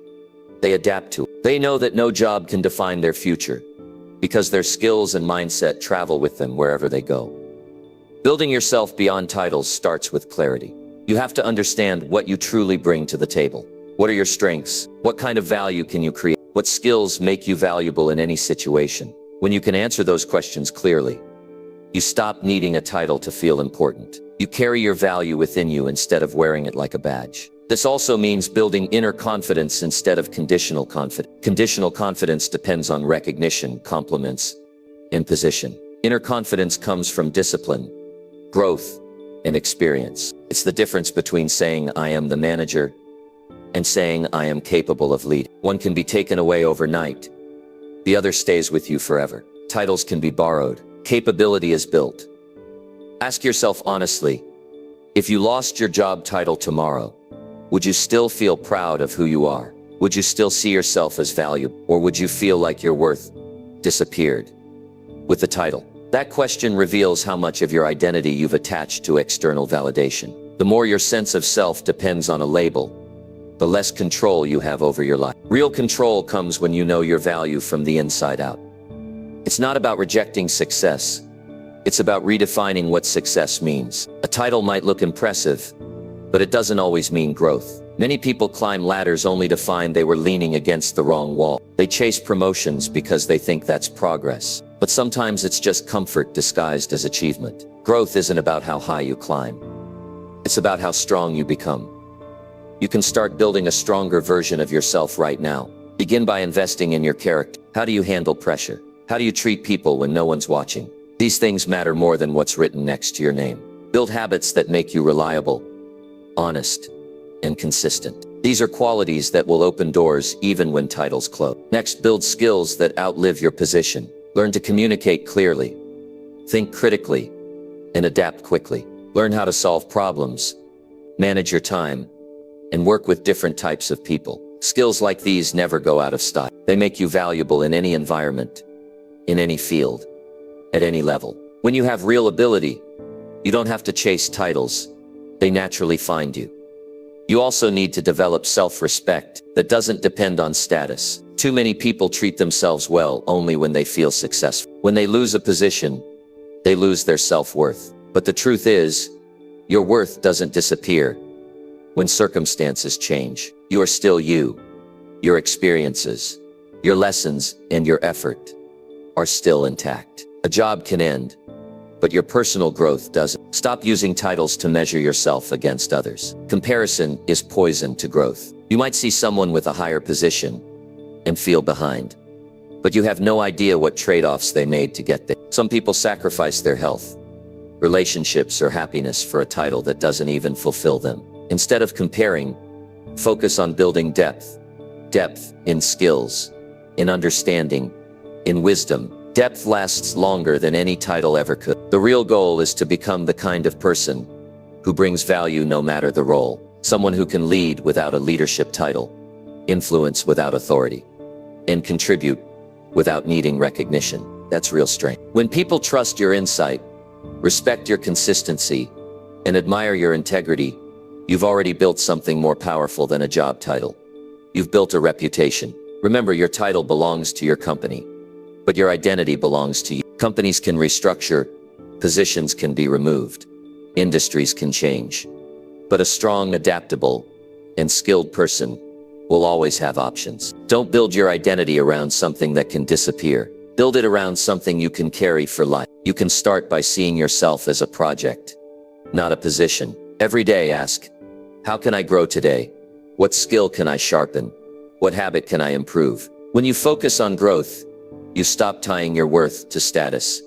They adapt to it. They know that no job can define their future because their skills and mindset travel with them wherever they go. Building yourself beyond titles starts with clarity. You have to understand what you truly bring to the table. What are your strengths? What kind of value can you create? What skills make you valuable in any situation? When you can answer those questions clearly, you stop needing a title to feel important. You carry your value within you instead of wearing it like a badge. This also means building inner confidence instead of conditional confidence. Conditional confidence depends on recognition, compliments, and position. Inner confidence comes from discipline, growth, and experience. It's the difference between saying I am the manager and saying I am capable of leading. One can be taken away overnight. The other stays with you forever. Titles can be borrowed. Capability is built. Ask yourself honestly, if you lost your job title tomorrow, would you still feel proud of who you are? Would you still see yourself as valuable? Or would you feel like your worth disappeared with the title? That question reveals how much of your identity you've attached to external validation. The more your sense of self depends on a label, the less control you have over your life. Real control comes when you know your value from the inside out. It's not about rejecting success. It's about redefining what success means. A title might look impressive, but it doesn't always mean growth. Many people climb ladders only to find they were leaning against the wrong wall. They chase promotions because they think that's progress. But sometimes it's just comfort disguised as achievement. Growth isn't about how high you climb. It's about how strong you become. You can start building a stronger version of yourself right now. Begin by investing in your character. How do you handle pressure? How do you treat people when no one's watching? These things matter more than what's written next to your name. Build habits that make you reliable, honest, and consistent. These are qualities that will open doors even when titles close. Next, build skills that outlive your position. Learn to communicate clearly, think critically, and adapt quickly. Learn how to solve problems, manage your time, and work with different types of people. Skills like these never go out of style. They make you valuable in any environment, in any field, at any level. When you have real ability, you don't have to chase titles. They naturally find you. You also need to develop self-respect that doesn't depend on status. Too many people treat themselves well only when they feel successful. When they lose a position, they lose their self-worth. But the truth is, your worth doesn't disappear when circumstances change. You are still you. Your experiences, your lessons, and your effort are still intact. A job can end, but your personal growth doesn't. Stop using titles to measure yourself against others. Comparison is poison to growth. You might see someone with a higher position and feel behind, but you have no idea what trade-offs they made to get there. Some people sacrifice their health, relationships, or happiness for a title that doesn't even fulfill them. Instead of comparing, focus on building depth. Depth in skills, in understanding, in wisdom. Depth lasts longer than any title ever could. The real goal is to become the kind of person who brings value no matter the role. Someone who can lead without a leadership title, influence without authority, and contribute without needing recognition. That's real strength. When people trust your insight, respect your consistency, and admire your integrity, you've already built something more powerful than a job title. You've built a reputation. Remember, your title belongs to your company, but your identity belongs to you. Companies can restructure, positions can be removed, industries can change, but a strong, adaptable, and skilled person will always have options. Don't build your identity around something that can disappear. Build it around something you can carry for life. You can start by seeing yourself as a project, not a position. Every day ask, how can I grow today? What skill can I sharpen? What habit can I improve? When you focus on growth, you stop tying your worth to status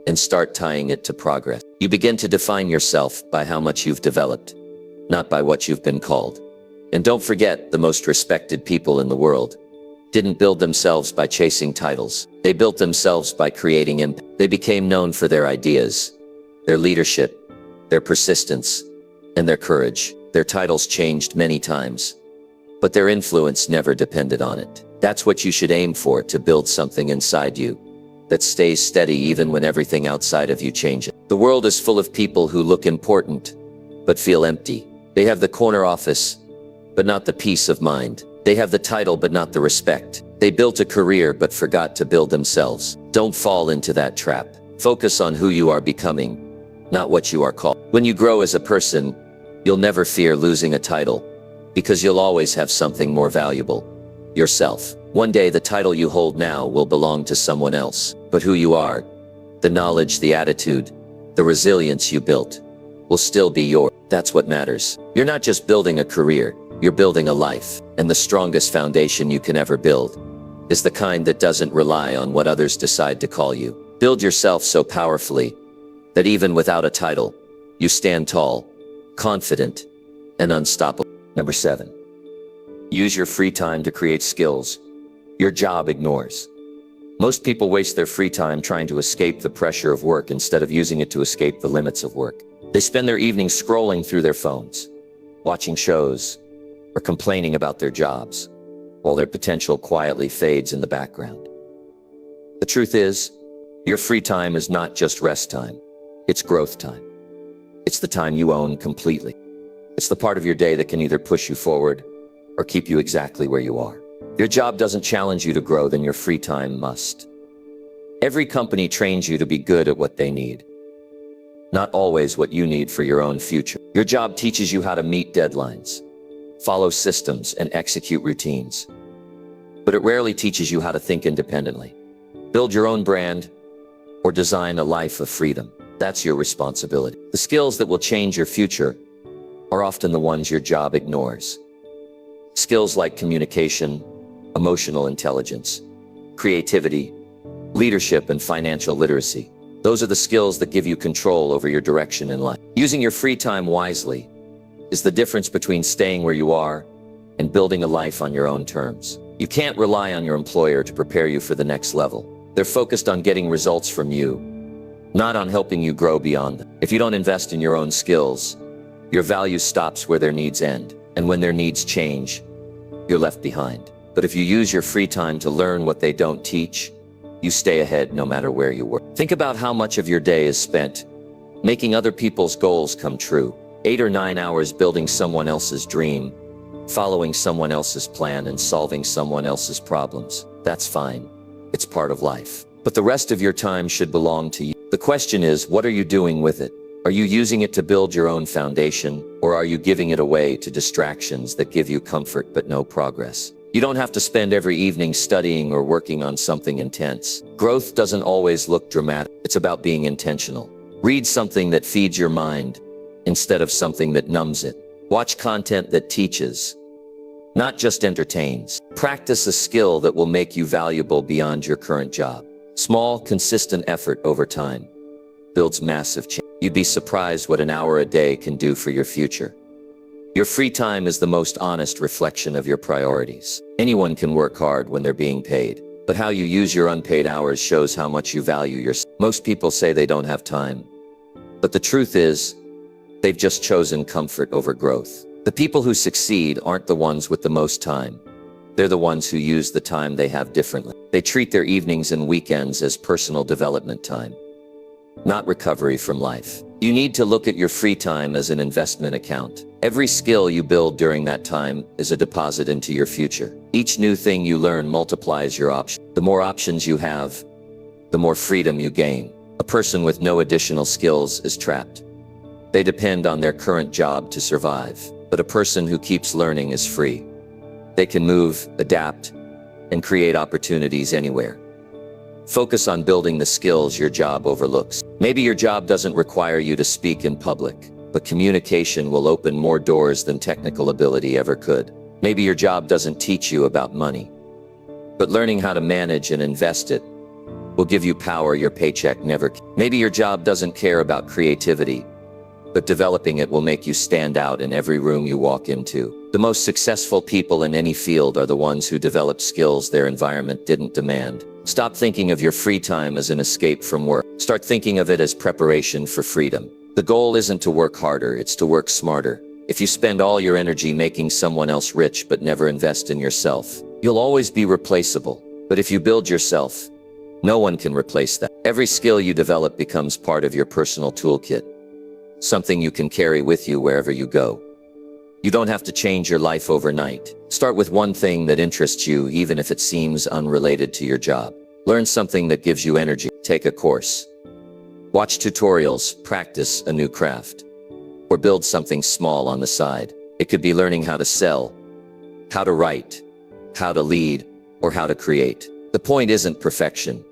and start tying it to progress. You begin to define yourself by how much you've developed, not by what you've been called. And don't forget, the most respected people in the world didn't build themselves by chasing titles. They built themselves by creating impact. They became known for their ideas, their leadership, their persistence, and their courage. Their titles changed many times, but their influence never depended on it. That's what you should aim for, to build something inside you that stays steady even when everything outside of you changes. The world is full of people who look important, but feel empty. They have the corner office, but not the peace of mind. They have the title, but not the respect. They built a career, but forgot to build themselves. Don't fall into that trap. Focus on who you are becoming, not what you are called. When you grow as a person, you'll never fear losing a title, because you'll always have something more valuable: yourself. One day the title you hold now will belong to someone else, but who you are, the knowledge, the attitude, the resilience you built, will still be yours. That's what matters. You're not just building a career, you're building a life. And the strongest foundation you can ever build is the kind that doesn't rely on what others decide to call you. Build yourself so powerfully that even without a title, you stand tall, confident, and unstoppable. Number 7. Use your free time to create skills your job ignores. Most people waste their free time trying to escape the pressure of work instead of using it to escape the limits of work. They spend their evenings scrolling through their phones, watching shows, or complaining about their jobs, while their potential quietly fades in the background. The truth is, your free time is not just rest time, it's growth time. It's the time you own completely. It's the part of your day that can either push you forward or keep you exactly where you are. Your job doesn't challenge you to grow, then your free time must. Every company trains you to be good at what they need, not always what you need for your own future. Your job teaches you how to meet deadlines, follow systems, and execute routines, but it rarely teaches you how to think independently, build your own brand, or design a life of freedom. That's your responsibility. The skills that will change your future are often the ones your job ignores. Skills like communication, emotional intelligence, creativity, leadership, and financial literacy. Those are the skills that give you control over your direction in life. Using your free time wisely is the difference between staying where you are and building a life on your own terms. You can't rely on your employer to prepare you for the next level. They're focused on getting results from you, not on helping you grow beyond them. If you don't invest in your own skills, your value stops where their needs end. And when their needs change, you're left behind. But if you use your free time to learn what they don't teach, you stay ahead no matter where you work. Think about how much of your day is spent making other people's goals come true. 8 or 9 hours building someone else's dream, following someone else's plan, and solving someone else's problems. That's fine. It's part of life. But the rest of your time should belong to you. The question is, what are you doing with it? Are you using it to build your own foundation, or are you giving it away to distractions that give you comfort but no progress? You don't have to spend every evening studying or working on something intense. Growth doesn't always look dramatic. It's about being intentional. Read something that feeds your mind instead of something that numbs it. Watch content that teaches, not just entertains. Practice a skill that will make you valuable beyond your current job. Small, consistent effort over time builds massive change. You'd be surprised what an hour a day can do for your future. Your free time is the most honest reflection of your priorities. Anyone can work hard when they're being paid, but how you use your unpaid hours shows how much you value yourself. Most people say they don't have time, but the truth is, they've just chosen comfort over growth. The people who succeed aren't the ones with the most time. They're the ones who use the time they have differently. They treat their evenings and weekends as personal development time, not recovery from life. You need to look at your free time as an investment account. Every skill you build during that time is a deposit into your future. Each new thing you learn multiplies your options. The more options you have, the more freedom you gain. A person with no additional skills is trapped. They depend on their current job to survive. But a person who keeps learning is free. They can move, adapt, and create opportunities anywhere. Focus on building the skills your job overlooks. Maybe your job doesn't require you to speak in public, but communication will open more doors than technical ability ever could. Maybe your job doesn't teach you about money, but learning how to manage and invest it will give you power your paycheck never can. Maybe your job doesn't care about creativity, but developing it will make you stand out in every room you walk into. The most successful people in any field are the ones who develop skills their environment didn't demand. Stop thinking of your free time as an escape from work. Start thinking of it as preparation for freedom. The goal isn't to work harder, it's to work smarter. If you spend all your energy making someone else rich but never invest in yourself, you'll always be replaceable. But if you build yourself, no one can replace that. Every skill you develop becomes part of your personal toolkit, something you can carry with you wherever you go. You don't have to change your life overnight. Start with one thing that interests you, even if it seems unrelated to your job. Learn something that gives you energy. Take a course. Watch tutorials, practice a new craft, or build something small on the side. It could be learning how to sell, how to write, how to lead, or how to create. The point isn't perfection.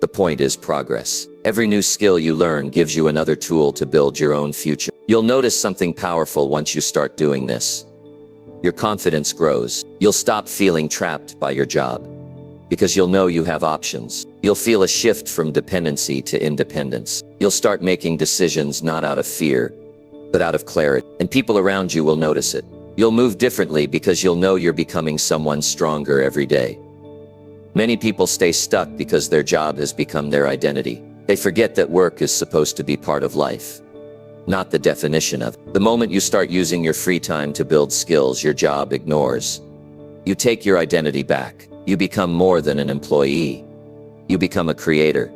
The point is progress. Every new skill you learn gives you another tool to build your own future. You'll notice something powerful once you start doing this. Your confidence grows. You'll stop feeling trapped by your job, because you'll know you have options. You'll feel a shift from dependency to independence. You'll start making decisions not out of fear, but out of clarity. And people around you will notice it. You'll move differently because you'll know you're becoming someone stronger every day. Many people stay stuck because their job has become their identity. They forget that work is supposed to be part of life, not the definition of it. The moment you start using your free time to build skills your job ignores, you take your identity back. You become more than an employee. You become a creator,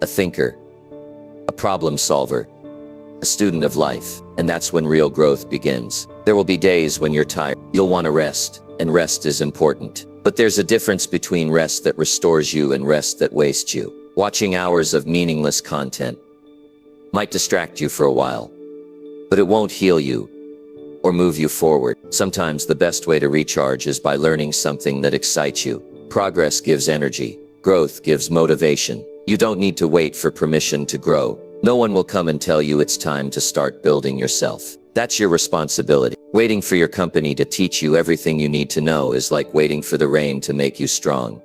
a thinker, a problem solver, a student of life. And that's when real growth begins. There will be days when you're tired. You'll want to rest, and rest is important. But there's a difference between rest that restores you and rest that wastes you. Watching hours of meaningless content might distract you for a while, but it won't heal you or move you forward. Sometimes the best way to recharge is by learning something that excites you. Progress gives energy. Growth gives motivation. You don't need to wait for permission to grow. No one will come and tell you it's time to start building yourself. That's your responsibility. Waiting for your company to teach you everything you need to know is like waiting for the rain to make you strong.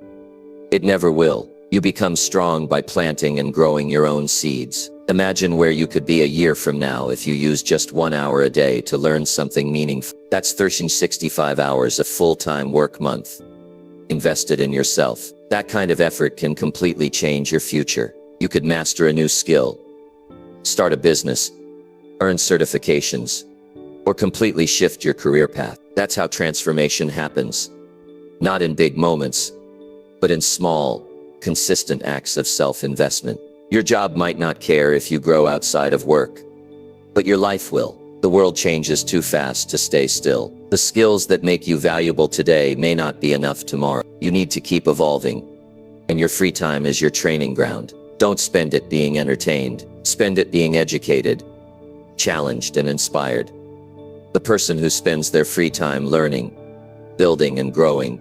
It never will. You become strong by planting and growing your own seeds. Imagine where you could be a year from now if you use just 1 hour a day to learn something meaningful. That's 365 hours of full-time work month invested in yourself. That kind of effort can completely change your future. You could master a new skill, start a business, earn certifications, or completely shift your career path. That's how transformation happens. Not in big moments, but in small, consistent acts of self-investment. Your job might not care if you grow outside of work, but your life will. The world changes too fast to stay still. The skills that make you valuable today may not be enough tomorrow. You need to keep evolving, and your free time is your training ground. Don't spend it being entertained. Spend it being educated, challenged, and inspired. The person who spends their free time learning, building, and growing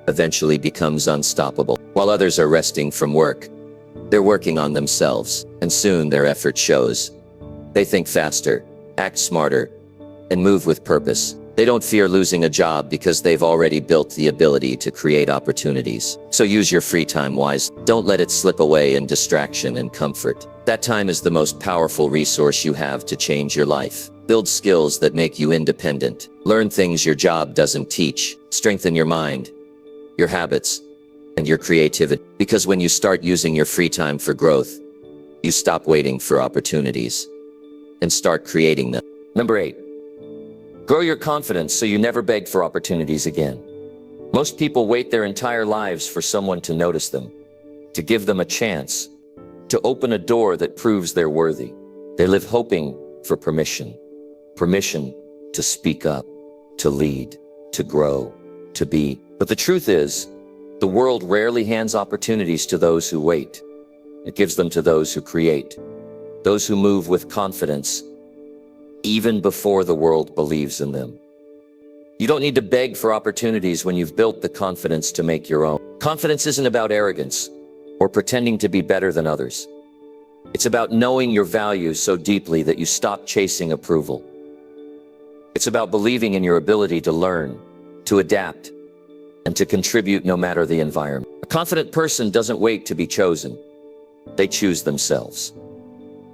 eventually becomes unstoppable. While others are resting from work, they're working on themselves, and soon their effort shows. They think faster, act smarter, and move with purpose. They don't fear losing a job because they've already built the ability to create opportunities. So use your free time wisely. Don't let it slip away in distraction and comfort. That time is the most powerful resource you have to change your life. Build skills that make you independent. Learn things your job doesn't teach. Strengthen your mind, your habits, and your creativity. Because when you start using your free time for growth, you stop waiting for opportunities and start creating them. Number 8, grow your confidence so you never beg for opportunities again. Most people wait their entire lives for someone to notice them, to give them a chance, to open a door that proves they're worthy. They live hoping for permission to speak up, to lead, to grow, to be. But the truth is, the world rarely hands opportunities to those who wait. It gives them to those who create, those who move with confidence, even before the world believes in them. You don't need to beg for opportunities when you've built the confidence to make your own. Confidence isn't about arrogance or pretending to be better than others. It's about knowing your value so deeply that you stop chasing approval. It's about believing in your ability to learn, to adapt, and to contribute no matter the environment. A confident person doesn't wait to be chosen. They choose themselves.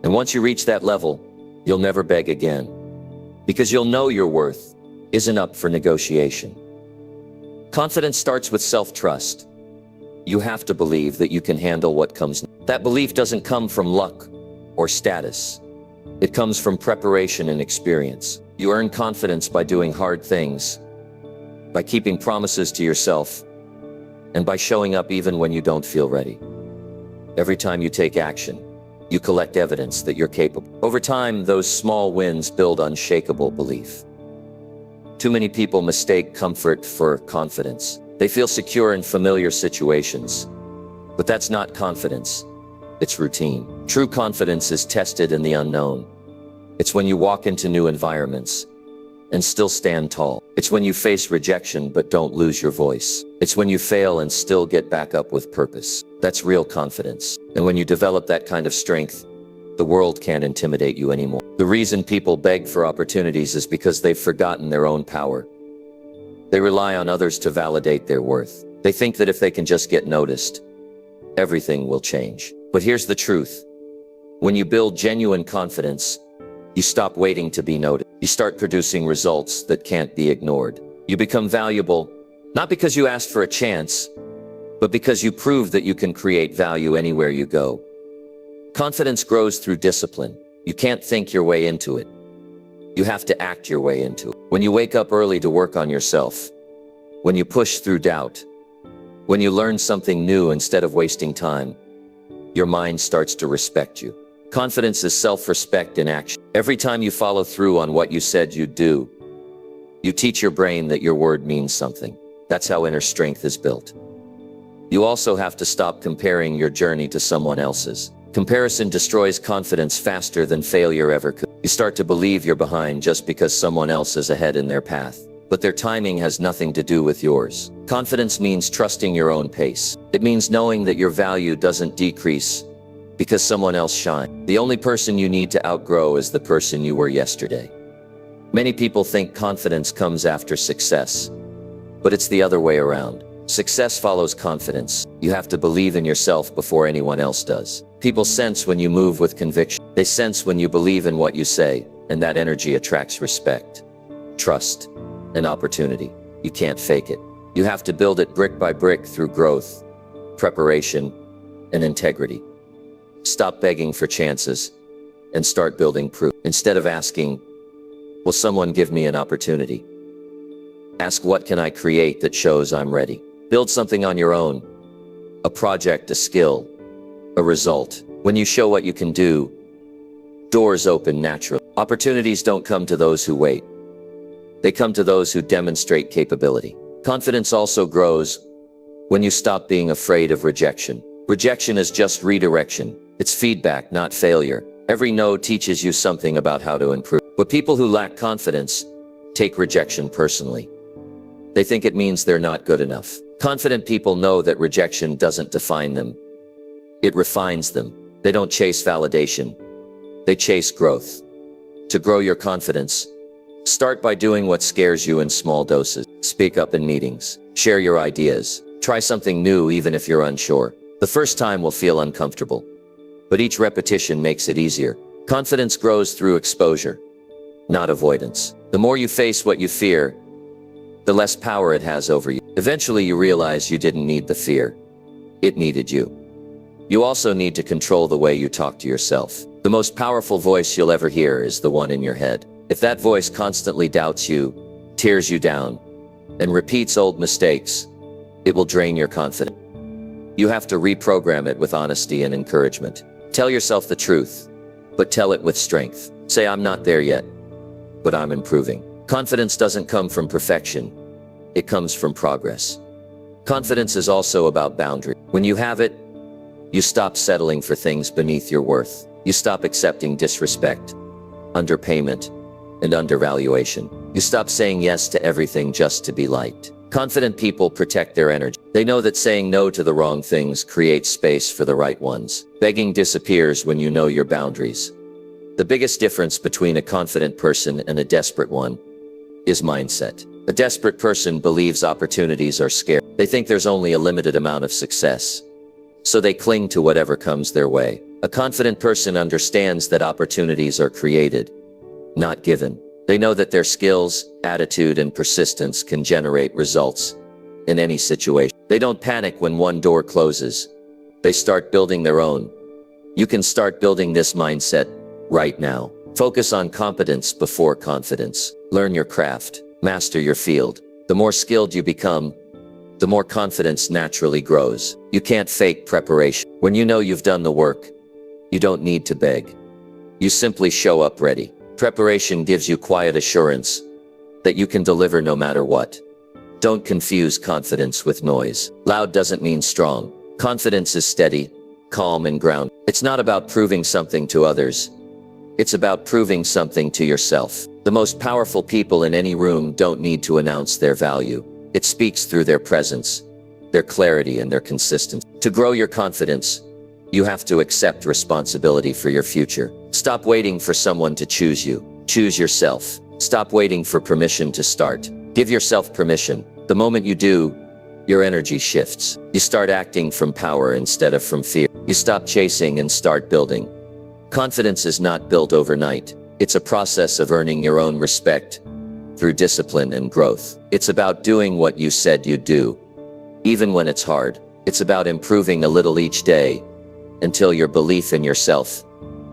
And once you reach that level, you'll never beg again, because you'll know your worth isn't up for negotiation. Confidence starts with self-trust. You have to believe that you can handle what comes. That belief doesn't come from luck or status. It comes from preparation and experience. You earn confidence by doing hard things, by keeping promises to yourself, and by showing up even when you don't feel ready. Every time you take action, you collect evidence that you're capable. Over time, those small wins build unshakable belief. Too many people mistake comfort for confidence. They feel secure in familiar situations, but that's not confidence. It's routine. True confidence is tested in the unknown. It's when you walk into new environments and still stand tall. It's when you face rejection but don't lose your voice. It's when you fail and still get back up with purpose. That's real confidence. And when you develop that kind of strength, the world can't intimidate you anymore. The reason people beg for opportunities is because they've forgotten their own power. They rely on others to validate their worth. They think that if they can just get noticed, everything will change. But here's the truth. When you build genuine confidence, you stop waiting to be noticed. You start producing results that can't be ignored. You become valuable, not because you asked for a chance, but because you prove that you can create value anywhere you go. Confidence grows through discipline. You can't think your way into it. You have to act your way into it. When you wake up early to work on yourself, when you push through doubt, when you learn something new instead of wasting time, your mind starts to respect you. Confidence is self-respect in action. Every time you follow through on what you said you'd do, you teach your brain that your word means something. That's how inner strength is built. You also have to stop comparing your journey to someone else's. Comparison destroys confidence faster than failure ever could. You start to believe you're behind just because someone else is ahead in their path, but their timing has nothing to do with yours. Confidence means trusting your own pace. It means knowing that your value doesn't decrease because someone else shines. The only person you need to outgrow is the person you were yesterday. Many people think confidence comes after success, but it's the other way around. Success follows confidence. You have to believe in yourself before anyone else does. People sense when you move with conviction. They sense when you believe in what you say, and that energy attracts respect, trust, and opportunity. You can't fake it. You have to build it brick by brick through growth, preparation, and integrity. Stop begging for chances and start building proof. Instead of asking, will someone give me an opportunity? Ask, what can I create that shows I'm ready? Build something on your own. A project, a skill, a result. When you show what you can do, doors open naturally. Opportunities don't come to those who wait. They come to those who demonstrate capability. Confidence also grows when you stop being afraid of rejection. Rejection is just redirection. It's feedback, not failure. Every no teaches you something about how to improve. But people who lack confidence take rejection personally. They think it means they're not good enough. Confident people know that rejection doesn't define them. It refines them. They don't chase validation. They chase growth. To grow your confidence, start by doing what scares you in small doses. Speak up in meetings. Share your ideas. Try something new even if you're unsure. The first time will feel uncomfortable, but each repetition makes it easier. Confidence grows through exposure, not avoidance. The more you face what you fear, the less power it has over you. Eventually you realize you didn't need the fear. It needed you. You also need to control the way you talk to yourself. The most powerful voice you'll ever hear is the one in your head. If that voice constantly doubts you, tears you down, and repeats old mistakes, it will drain your confidence. You have to reprogram it with honesty and encouragement. Tell yourself the truth, but tell it with strength. Say, I'm not there yet, but I'm improving. Confidence doesn't come from perfection. It comes from progress. Confidence is also about boundary. When you have it, you stop settling for things beneath your worth. You stop accepting disrespect, underpayment, and undervaluation. You stop saying yes to everything just to be liked. Confident people protect their energy. They know that saying no to the wrong things creates space for the right ones. Begging disappears when you know your boundaries. The biggest difference between a confident person and a desperate one is mindset. A desperate person believes opportunities are scarce. They think there's only a limited amount of success, so they cling to whatever comes their way. A confident person understands that opportunities are created, not given. They know that their skills, attitude, and persistence can generate results in any situation. They don't panic when one door closes. They start building their own. You can start building this mindset right now. Focus on competence before confidence. Learn your craft. Master your field. The more skilled you become, the more confidence naturally grows. You can't fake preparation. When you know you've done the work, you don't need to beg. You simply show up ready. Preparation gives you quiet assurance that you can deliver no matter what. Don't confuse confidence with noise. Loud doesn't mean strong. Confidence is steady, calm, and grounded. It's not about proving something to others. It's about proving something to yourself. The most powerful people in any room don't need to announce their value. It speaks through their presence, their clarity, and their consistency. To grow your confidence, you have to accept responsibility for your future. Stop waiting for someone to choose you. Choose yourself. Stop waiting for permission to start. Give yourself permission. The moment you do, your energy shifts. You start acting from power instead of from fear. You stop chasing and start building. Confidence is not built overnight. It's a process of earning your own respect through discipline and growth. It's about doing what you said you'd do, even when it's hard. It's about improving a little each day until your belief in yourself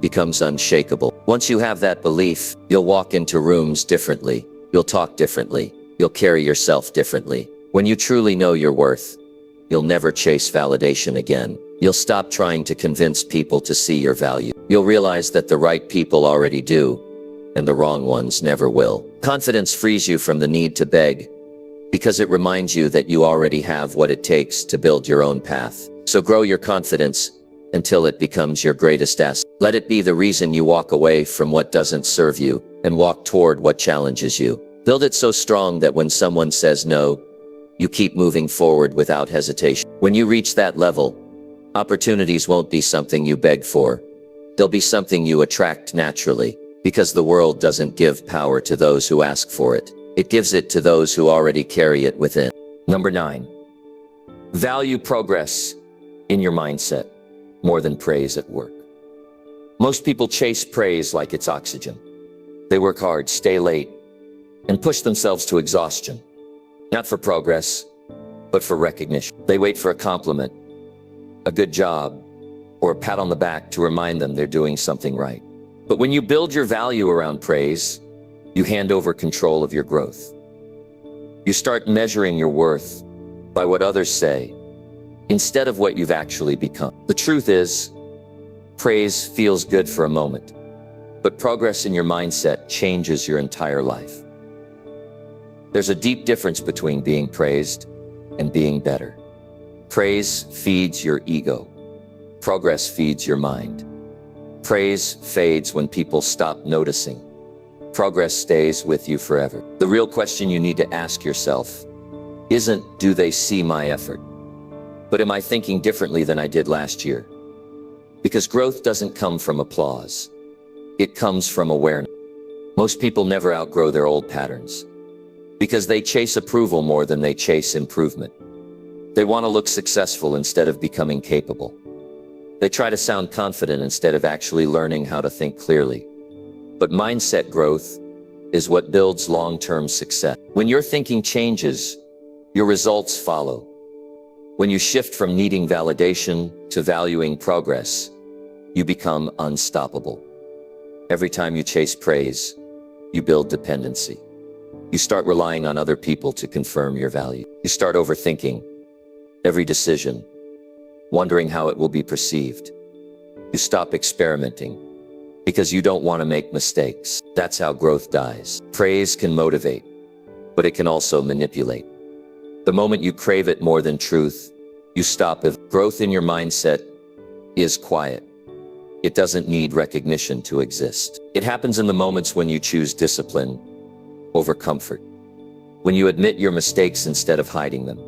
becomes unshakable. Once you have that belief, you'll walk into rooms differently. You'll talk differently. You'll carry yourself differently. When you truly know your worth, you'll never chase validation again. You'll stop trying to convince people to see your value. You'll realize that the right people already do, and the wrong ones never will. Confidence frees you from the need to beg, because it reminds you that you already have what it takes to build your own path. So grow your confidence until it becomes your greatest asset. Let it be the reason you walk away from what doesn't serve you and walk toward what challenges you. Build it so strong that when someone says no, you keep moving forward without hesitation. When you reach that level, opportunities won't be something you beg for. They'll be something you attract naturally. Because the world doesn't give power to those who ask for it. It gives it to those who already carry it within. Number 9, value progress in your mindset more than praise at work. Most people chase praise like it's oxygen. They work hard, stay late, and push themselves to exhaustion. Not for progress, but for recognition. They wait for a compliment, a good job, or a pat on the back to remind them they're doing something right. But when you build your value around praise, you hand over control of your growth. You start measuring your worth by what others say instead of what you've actually become. The truth is, praise feels good for a moment, but progress in your mindset changes your entire life. There's a deep difference between being praised and being better. Praise feeds your ego. Progress feeds your mind. Praise fades when people stop noticing. Progress stays with you forever. The real question you need to ask yourself isn't, do they see my effort? But am I thinking differently than I did last year? Because growth doesn't come from applause. It comes from awareness. Most people never outgrow their old patterns because they chase approval more than they chase improvement. They want to look successful instead of becoming capable. They try to sound confident instead of actually learning how to think clearly. But mindset growth is what builds long-term success. When your thinking changes, your results follow. When you shift from needing validation to valuing progress, you become unstoppable. Every time you chase praise, you build dependency. You start relying on other people to confirm your value. You start overthinking every decision, wondering how it will be perceived. You stop experimenting because you don't want to make mistakes. That's how growth dies. Praise can motivate, but it can also manipulate. The moment you crave it more than truth, you stop. If growth in your mindset is quiet, it doesn't need recognition to exist. It happens in the moments when you choose discipline over comfort, when you admit your mistakes instead of hiding them,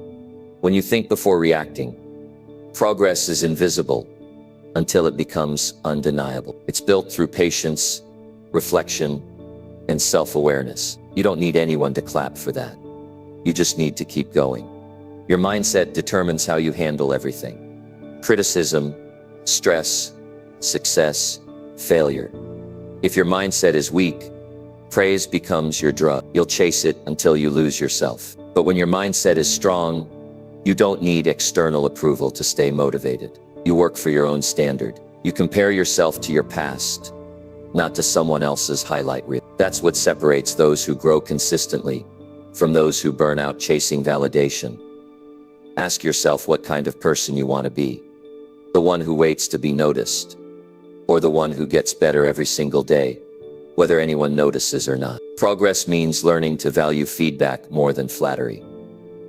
when you think before reacting. Progress is invisible until it becomes undeniable. It's built through patience, reflection, and self-awareness. You don't need anyone to clap for that. You just need to keep going. Your mindset determines how you handle everything: criticism, stress, success, failure. If your mindset is weak, praise becomes your drug. You'll chase it until you lose yourself. But when your mindset is strong, you don't need external approval to stay motivated. You work for your own standard. You compare yourself to your past, not to someone else's highlight reel. That's what separates those who grow consistently from those who burn out chasing validation. Ask yourself what kind of person you want to be: the one who waits to be noticed, or the one who gets better every single day, whether anyone notices or not. Progress means learning to value feedback more than flattery.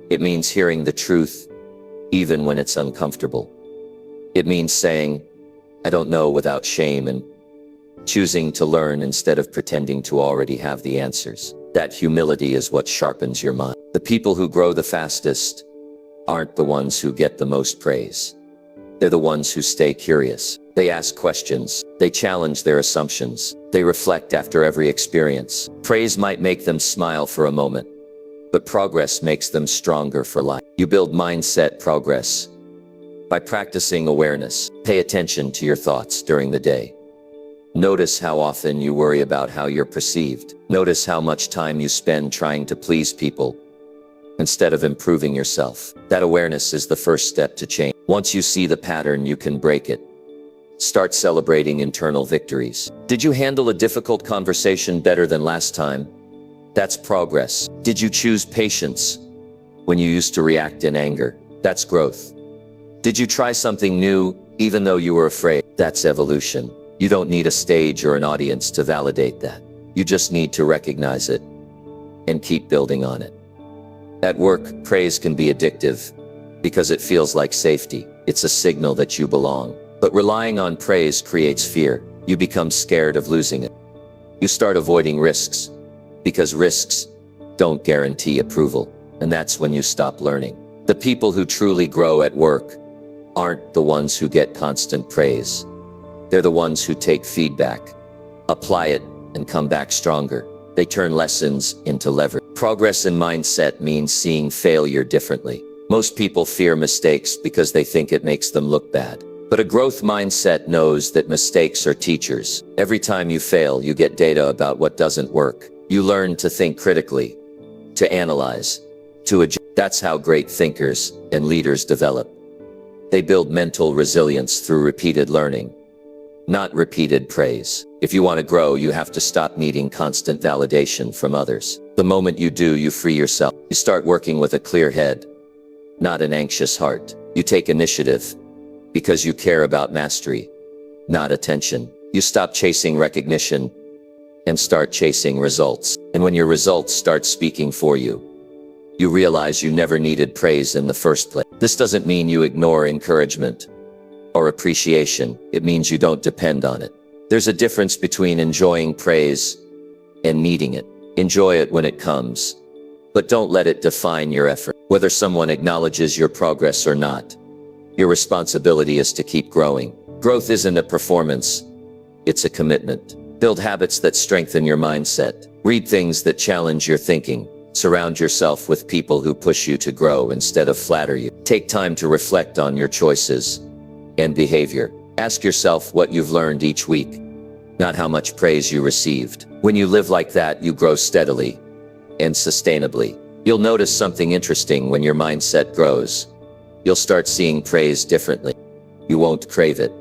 It means hearing the truth, even when it's uncomfortable. It means saying, "I don't know," without shame, and choosing to learn instead of pretending to already have the answers. That humility is what sharpens your mind. The people who grow the fastest aren't the ones who get the most praise. They're the ones who stay curious. They ask questions. They challenge their assumptions. They reflect after every experience. Praise might make them smile for a moment, but progress makes them stronger for life. You build mindset progress by practicing awareness. Pay attention to your thoughts during the day. Notice how often you worry about how you're perceived. Notice how much time you spend trying to please people instead of improving yourself. That awareness is the first step to change. Once you see the pattern, you can break it. Start celebrating internal victories. Did you handle a difficult conversation better than last time? That's progress. Did you choose patience when you used to react in anger? That's growth. Did you try something new even though you were afraid? That's evolution. You don't need a stage or an audience to validate that. You just need to recognize it and keep building on it. At work, praise can be addictive because it feels like safety. It's a signal that you belong. But relying on praise creates fear. You become scared of losing it. You start avoiding risks because risks don't guarantee approval. And that's when you stop learning. The people who truly grow at work aren't the ones who get constant praise. They're the ones who take feedback, apply it, and come back stronger. They turn lessons into leverage. Progress in mindset means seeing failure differently. Most people fear mistakes because they think it makes them look bad. But a growth mindset knows that mistakes are teachers. Every time you fail, you get data about what doesn't work. You learn to think critically, to analyze, to adjust. That's how great thinkers and leaders develop. They build mental resilience through repeated learning, not repeated praise. If you want to grow, you have to stop needing constant validation from others. The moment you do, you free yourself. You start working with a clear head, not an anxious heart. You take initiative because you care about mastery, not attention. You stop chasing recognition and start chasing results. And when your results start speaking for you, you realize you never needed praise in the first place. This doesn't mean you ignore encouragement or appreciation. It means you don't depend on it. There's a difference between enjoying praise and needing it. Enjoy it when it comes, but don't let it define your effort. Whether someone acknowledges your progress or not, your responsibility is to keep growing. Growth isn't a performance, it's a commitment. Build habits that strengthen your mindset. Read things that challenge your thinking. Surround yourself with people who push you to grow instead of flatter you. Take time to reflect on your choices and behavior. Ask yourself what you've learned each week, not how much praise you received. When you live like that, you grow steadily and sustainably. You'll notice something interesting when your mindset grows. You'll start seeing praise differently. You won't crave it.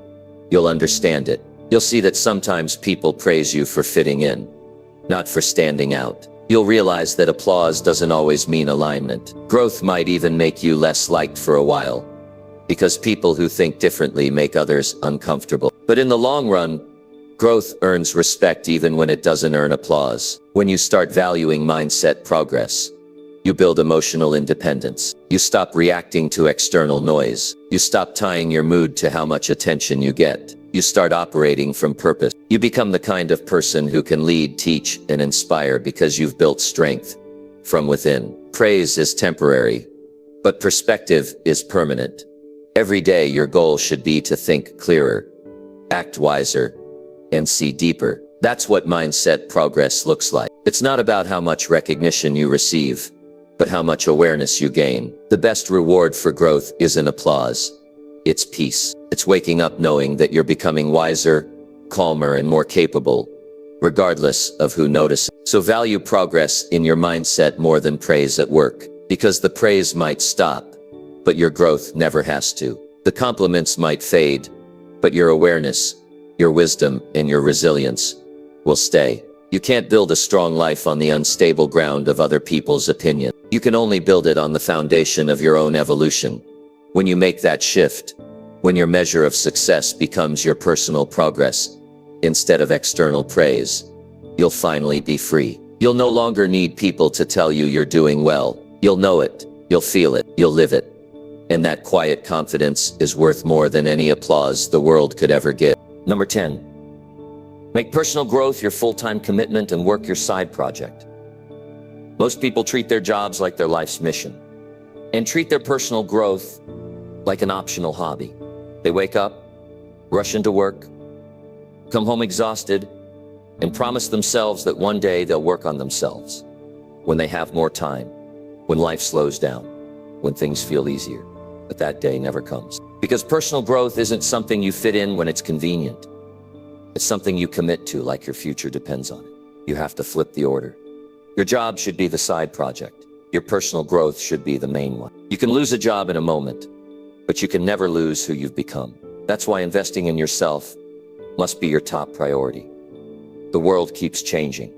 You'll understand it. You'll see that sometimes people praise you for fitting in, not for standing out. You'll realize that applause doesn't always mean alignment. Growth might even make you less liked for a while, because people who think differently make others uncomfortable. But in the long run, growth earns respect even when it doesn't earn applause. When you start valuing mindset progress, you build emotional independence. You stop reacting to external noise. You stop tying your mood to how much attention you get. You start operating from purpose. You become the kind of person who can lead, teach, and inspire because you've built strength from within. Praise is temporary, but perspective is permanent. Every day, your goal should be to think clearer, act wiser, and see deeper. That's what mindset progress looks like. It's not about how much recognition you receive, but how much awareness you gain. The best reward for growth isn't applause. It's peace. It's waking up knowing that you're becoming wiser, calmer, and more capable, regardless of who notices. So value progress in your mindset more than praise at work, because the praise might stop, but your growth never has to. The compliments might fade, but your awareness, your wisdom, and your resilience will stay. You can't build a strong life on the unstable ground of other people's opinion. You can only build it on the foundation of your own evolution. When you make that shift, when your measure of success becomes your personal progress instead of external praise, you'll finally be free. You'll no longer need people to tell you you're doing well. You'll know it, you'll feel it, you'll live it. And that quiet confidence is worth more than any applause the world could ever give. Number 10, make personal growth your full-time commitment and work your side project. Most people treat their jobs like their life's mission and treat their personal growth like an optional hobby. They wake up, rush into work, come home exhausted, and promise themselves that one day they'll work on themselves when they have more time, when life slows down, when things feel easier. But that day never comes. Because personal growth isn't something you fit in when it's convenient. It's something you commit to like your future depends on it. You have to flip the order. Your job should be the side project. Your personal growth should be the main one. You can lose a job in a moment, but you can never lose who you've become. That's why investing in yourself must be your top priority. The world keeps changing.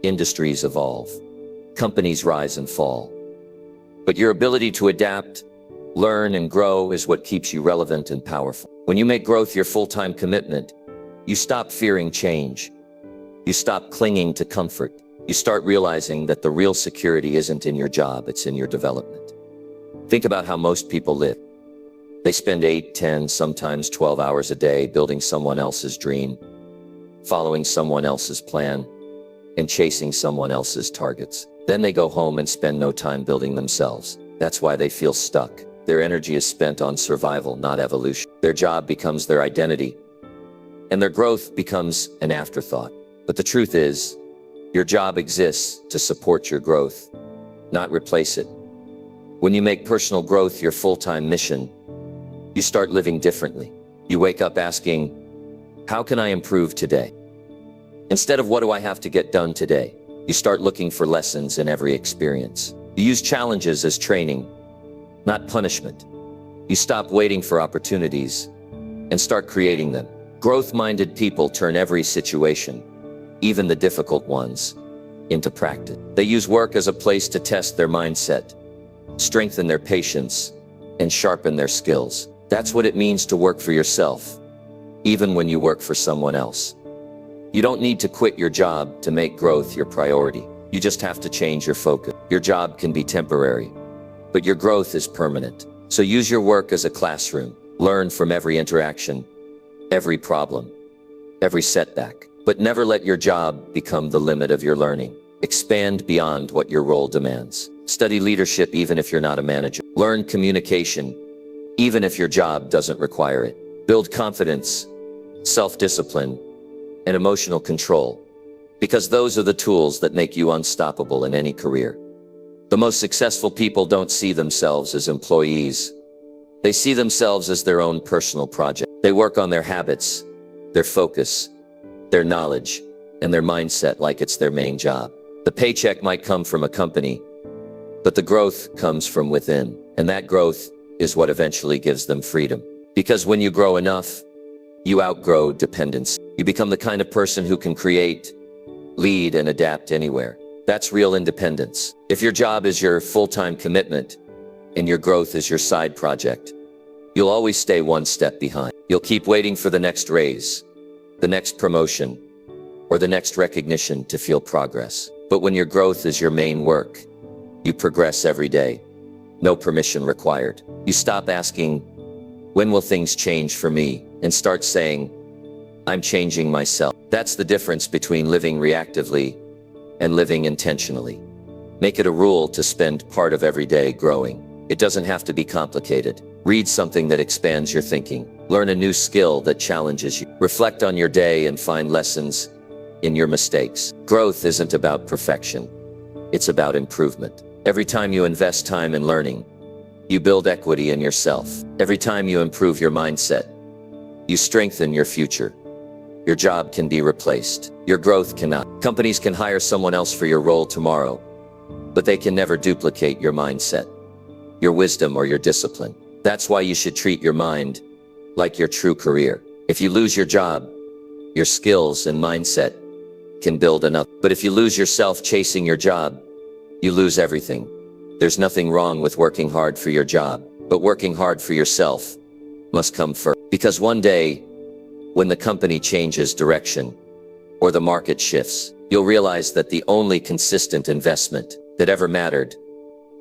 Industries evolve. Companies rise and fall. But your ability to adapt, learn, and grow is what keeps you relevant and powerful. When you make growth your full-time commitment, you stop fearing change. You stop clinging to comfort. You start realizing that the real security isn't in your job, it's in your development. Think about how most people live. They spend 8, 10, sometimes 12 hours a day building someone else's dream, following someone else's plan, and chasing someone else's targets. Then they go home and spend no time building themselves. That's why they feel stuck. Their energy is spent on survival, not evolution. Their job becomes their identity, and their growth becomes an afterthought. But the truth is, your job exists to support your growth, not replace it. When you make personal growth your full-time mission, you start living differently. You wake up asking, how can I improve today? Instead of what do I have to get done today? You start looking for lessons in every experience. You use challenges as training, not punishment. You stop waiting for opportunities and start creating them. Growth-minded people turn every situation, even the difficult ones, into practice. They use work as a place to test their mindset, strengthen their patience, and sharpen their skills. That's what it means to work for yourself, even when you work for someone else. You don't need to quit your job to make growth your priority. You just have to change your focus. Your job can be temporary, but your growth is permanent. So use your work as a classroom. Learn from every interaction, every problem, every setback. But never let your job become the limit of your learning. Expand beyond what your role demands. Study leadership even if you're not a manager. Learn communication even if your job doesn't require it. Build confidence, self-discipline, and emotional control, because those are the tools that make you unstoppable in any career. The most successful people don't see themselves as employees. They see themselves as their own personal project. They work on their habits, their focus, their knowledge, and their mindset like it's their main job. The paycheck might come from a company, but the growth comes from within, and that growth is what eventually gives them freedom. Because when you grow enough, you outgrow dependence. You become the kind of person who can create, lead, and adapt anywhere. That's real independence. If your job is your full-time commitment and your growth is your side project, you'll always stay one step behind. You'll keep waiting for the next raise, the next promotion, or the next recognition to feel progress. But when your growth is your main work, you progress every day. No permission required. You stop asking, when will things change for me? And start saying, I'm changing myself. That's the difference between living reactively and living intentionally. Make it a rule to spend part of every day growing. It doesn't have to be complicated. Read something that expands your thinking. Learn a new skill that challenges you. Reflect on your day and find lessons in your mistakes. Growth isn't about perfection. It's about improvement. Every time you invest time in learning, you build equity in yourself. Every time you improve your mindset, you strengthen your future. Your job can be replaced. Your growth cannot. Companies can hire someone else for your role tomorrow, but they can never duplicate your mindset, your wisdom, or your discipline. That's why you should treat your mind like your true career. If you lose your job, your skills and mindset can build another. But if you lose yourself chasing your job, you lose everything. There's nothing wrong with working hard for your job, but working hard for yourself must come first. Because one day, when the company changes direction or the market shifts, you'll realize that the only consistent investment that ever mattered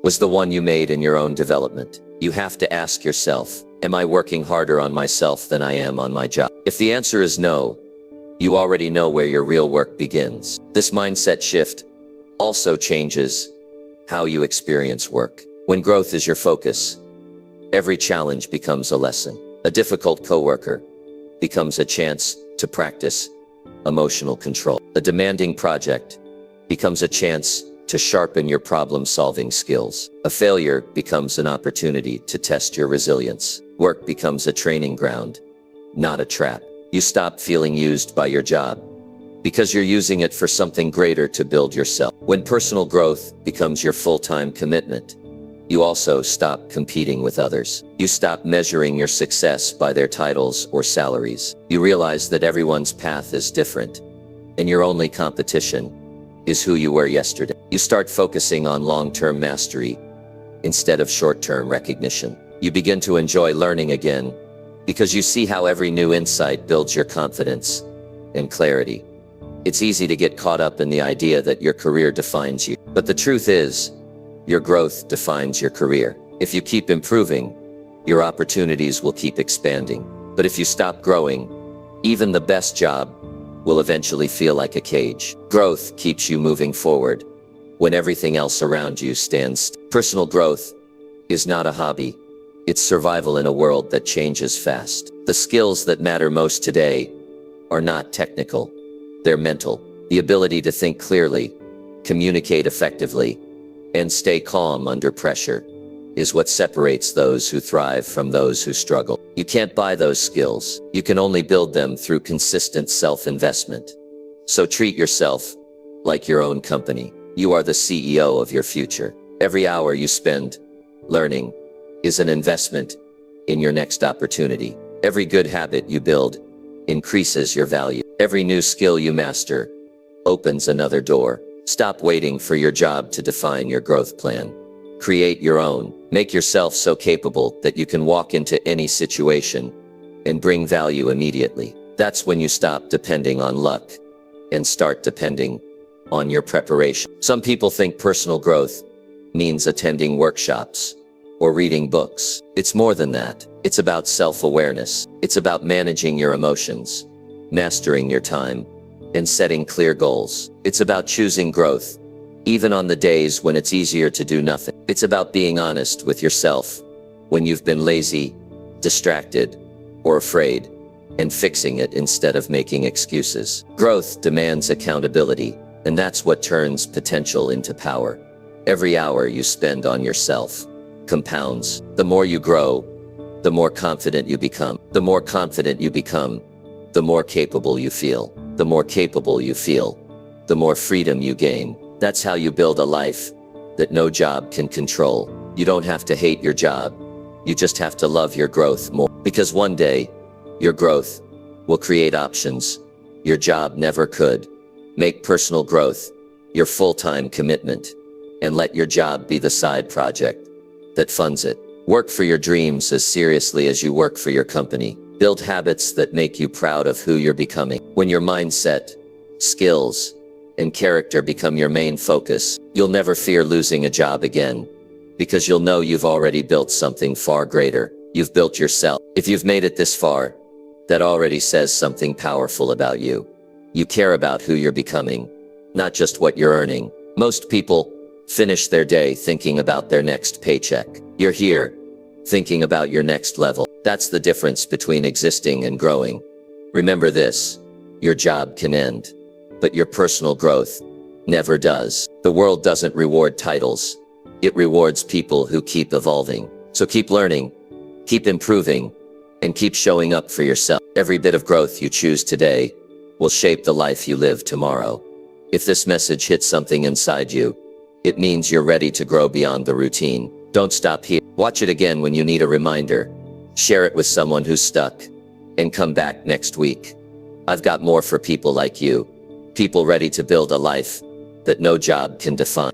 was the one you made in your own development. You have to ask yourself, am I working harder on myself than I am on my job? If the answer is no, you already know where your real work begins. This mindset shift also changes how you experience work. When growth is your focus, every challenge becomes a lesson. A difficult coworker becomes a chance to practice emotional control. A demanding project becomes a chance to sharpen your problem-solving skills. A failure becomes an opportunity to test your resilience. Work becomes a training ground, not a trap. You stop feeling used by your job because you're using it for something greater to build yourself. When personal growth becomes your full-time commitment, you also stop competing with others. You stop measuring your success by their titles or salaries. You realize that everyone's path is different, and your only competition is who you were yesterday. You start focusing on long-term mastery instead of short-term recognition. You begin to enjoy learning again because you see how every new insight builds your confidence and clarity. It's easy to get caught up in the idea that your career defines you. But the truth is, your growth defines your career. If you keep improving, your opportunities will keep expanding. But if you stop growing, even the best job will eventually feel like a cage. Growth keeps you moving forward when everything else around you stands still. Personal growth is not a hobby. It's survival in a world that changes fast. The skills that matter most today are not technical. They're mental. The ability to think clearly, communicate effectively, and stay calm under pressure is what separates those who thrive from those who struggle. You can't buy those skills. You can only build them through consistent self-investment. So treat yourself like your own company. You are the CEO of your future. Every hour you spend learning is an investment in your next opportunity. Every good habit you build increases your value. Every new skill you master opens another door. Stop waiting for your job to define your growth plan. Create your own. Make yourself so capable that you can walk into any situation and bring value immediately. That's when you stop depending on luck and start depending on your preparation. Some people think personal growth means attending workshops or reading books. It's more than that. It's about self-awareness. It's about managing your emotions, mastering your time, and setting clear goals. It's about choosing growth, even on the days when it's easier to do nothing. It's about being honest with yourself when you've been lazy, distracted, or afraid, and fixing it instead of making excuses. Growth demands accountability, and that's what turns potential into power. Every hour you spend on yourself compounds. The more you grow, the more confident you become. The more confident you become, the more capable you feel. The more capable you feel, the more freedom you gain. That's how you build a life that no job can control. You don't have to hate your job. You just have to love your growth more. Because one day, your growth will create options your job never could. Make personal growth your full-time commitment, and let your job be the side project that funds it. Work for your dreams as seriously as you work for your company. Build habits that make you proud of who you're becoming. When your mindset, skills, and character become your main focus, you'll never fear losing a job again, because you'll know you've already built something far greater. You've built yourself. If you've made it this far, that already says something powerful about you. You care about who you're becoming, not just what you're earning. Most people finish their day thinking about their next paycheck. You're here, thinking about your next level. That's the difference between existing and growing. Remember this: your job can end, but your personal growth never does. The world doesn't reward titles. It rewards people who keep evolving. So keep learning, keep improving, and keep showing up for yourself. Every bit of growth you choose today will shape the life you live tomorrow. If this message hits something inside you, it means you're ready to grow beyond the routine. Don't stop here. Watch it again when you need a reminder. Share it with someone who's stuck, and come back next week. I've got more for people like you, people ready to build a life that no job can define.